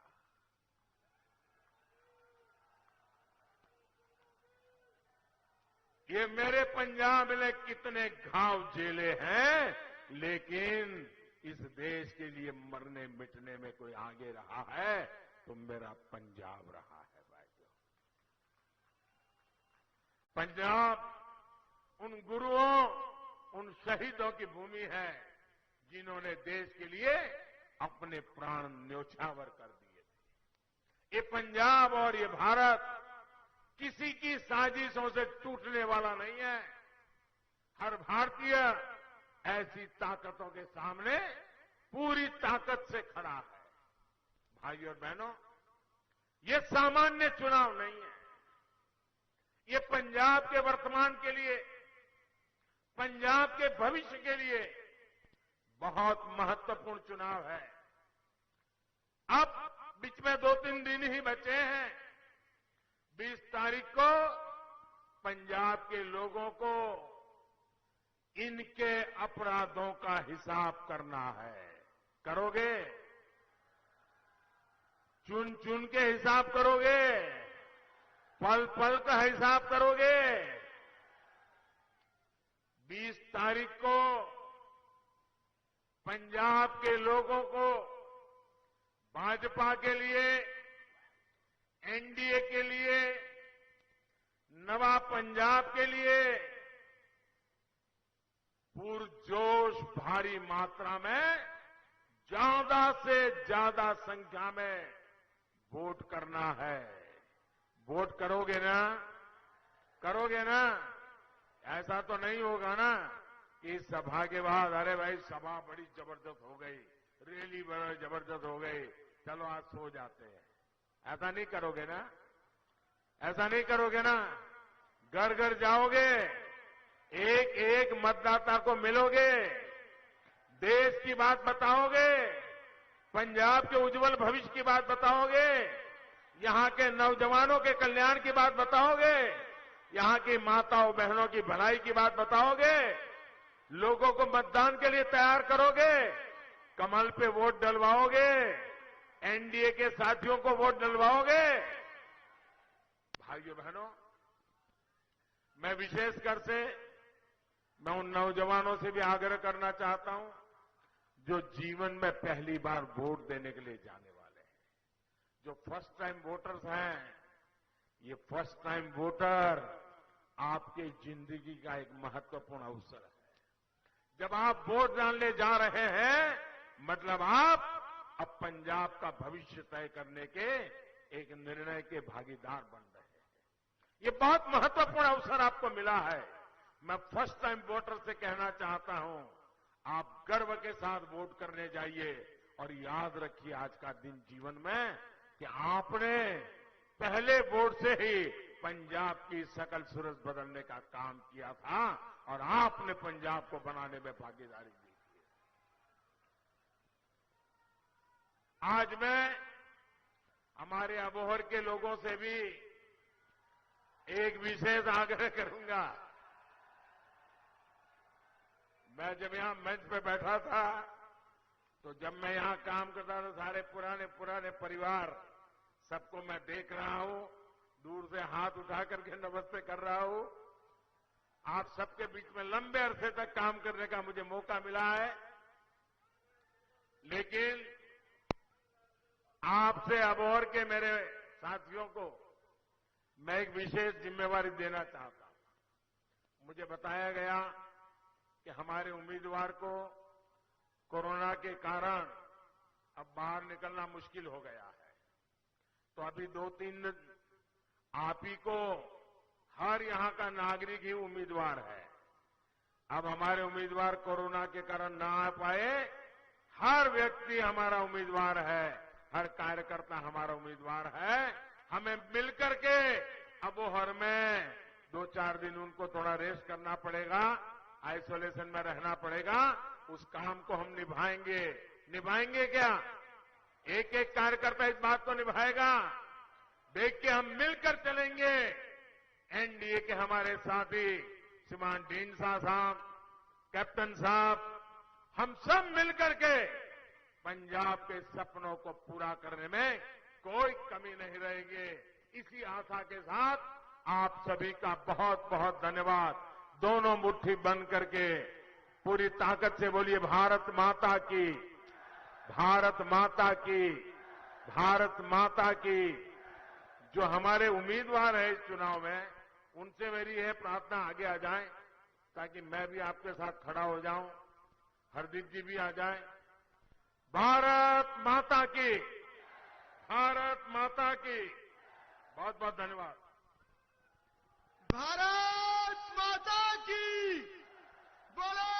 ये मेरे पंजाब ने कितने घाव झेले हैं, लेकिन इस देश के लिए मरने मिटने में कोई आगे रहा है तो मेरा पंजाब रहा है भाइयों। पंजाब उन गुरुओं, उन शहीदों की भूमि है जिन्होंने देश के लिए अपने प्राण न्योछावर कर दिए थे। ये पंजाब और ये भारत किसी की साजिशों से टूटने वाला नहीं है। हर भारतीय ऐसी ताकतों के सामने पूरी ताकत से खड़ा है। भाइयों और बहनों, ये सामान्य चुनाव नहीं है। ये पंजाब के वर्तमान के लिए, पंजाब के भविष्य के लिए बहुत महत्वपूर्ण चुनाव है। अब बीच में 2-3 दिन ही बचे हैं। 20 तारीख को पंजाब के लोगों को इनके अपराधों का हिसाब करना है। करोगे? चुन चुन के हिसाब करोगे? पल पल का हिसाब करोगे? 20 तारीख को पंजाब के लोगों को भाजपा के लिए, एनडीए के लिए, नवा पंजाब के लिए पुरजोश भारी मात्रा में ज्यादा से ज्यादा संख्या में वोट करना है। वोट करोगे ना? करोगे ना? ऐसा तो नहीं होगा ना कि इस सभा के बाद अरे भाई सभा बड़ी जबरदस्त हो गई, रैली बड़ी जबरदस्त हो गई, चलो आज सो जाते हैं। ऐसा नहीं करोगे ना? ऐसा नहीं करोगे ना? घर घर जाओगे, एक एक मतदाता को मिलोगे, देश की बात बताओगे, पंजाब के उज्जवल भविष्य की बात बताओगे, यहां के नौजवानों के कल्याण की बात बताओगे, यहां की माताओं बहनों की भलाई की बात बताओगे, लोगों को मतदान के लिए तैयार करोगे, कमल पे वोट डलवाओगे, एनडीए के साथियों को वोट डलवाओगे। भाइयों बहनों, मैं विशेषकर से मैं उन नौजवानों से भी आग्रह करना चाहता हूं जो जीवन में पहली बार वोट देने के लिए जाने वाले हैं। जो फर्स्ट टाइम वोटर्स हैं, ये फर्स्ट टाइम वोटर आपके जिंदगी का एक महत्वपूर्ण अवसर है। जब आप वोट डालने जा रहे हैं, मतलब आप अब पंजाब का भविष्य तय करने के एक निर्णय के भागीदार बन रहे हैं। ये बहुत महत्वपूर्ण अवसर आपको मिला है। मैं फर्स्ट टाइम वोटर से कहना चाहता हूं, आप गर्व के साथ वोट करने जाइए और याद रखिए आज का दिन जीवन में कि आपने पहले वोट से ही पंजाब की सकल सूरत बदलने का काम किया था और आपने पंजाब को बनाने में भागीदारी दी थी। आज मैं हमारे अबोहर के लोगों से भी एक विशेष आग्रह करूंगा। मैं जब यहां मंच पे बैठा था तो जब मैं यहां काम करता था, सारे पुराने परिवार सबको मैं देख रहा हूं, दूर से हाथ उठा करके नमस्ते कर रहा हूं। आप सबके बीच में लंबे अरसे तक काम करने का मुझे मौका मिला है, लेकिन आपसे अबोहर के मेरे साथियों को मैं एक विशेष जिम्मेवारी देना चाहता हूं। मुझे बताया गया कि हमारे उम्मीदवार को कोरोना के कारण अब बाहर निकलना मुश्किल हो गया है, तो अभी 2-3 दिन आप ही को हर यहां का नागरिक ही उम्मीदवार है। अब हमारे उम्मीदवार कोरोना के कारण ना आ पाए, हर व्यक्ति हमारा उम्मीदवार है, हर कार्यकर्ता हमारा उम्मीदवार है। हमें मिलकर के अबोहर में 2-4 दिन उनको थोड़ा रेस्ट करना पड़ेगा, आइसोलेशन में रहना पड़ेगा। उस काम को हम निभाएंगे। निभाएंगे क्या? एक एक कार्यकर्ता इस बात को निभाएगा। देख के हम मिलकर चलेंगे एनडीए के हमारे साथी श्रीमान ढींडसा साहब, कैप्टन साहब, हम सब मिलकर के पंजाब के सपनों को पूरा करने में कोई कमी नहीं रहेगी। इसी आशा के साथ आप सभी का बहुत बहुत धन्यवाद। दोनों मुट्ठी बंद करके पूरी ताकत से बोलिए भारत माता की, भारत माता की, भारत माता की। जो हमारे उम्मीदवार है इस चुनाव में, उनसे मेरी यह प्रार्थना आगे आ जाए ताकि मैं भी आपके साथ खड़ा हो जाऊं, हरदीप जी भी आ जाए। भारत माता की, भारत माता की। बहुत बहुत धन्यवाद। भारत माता की बोलो।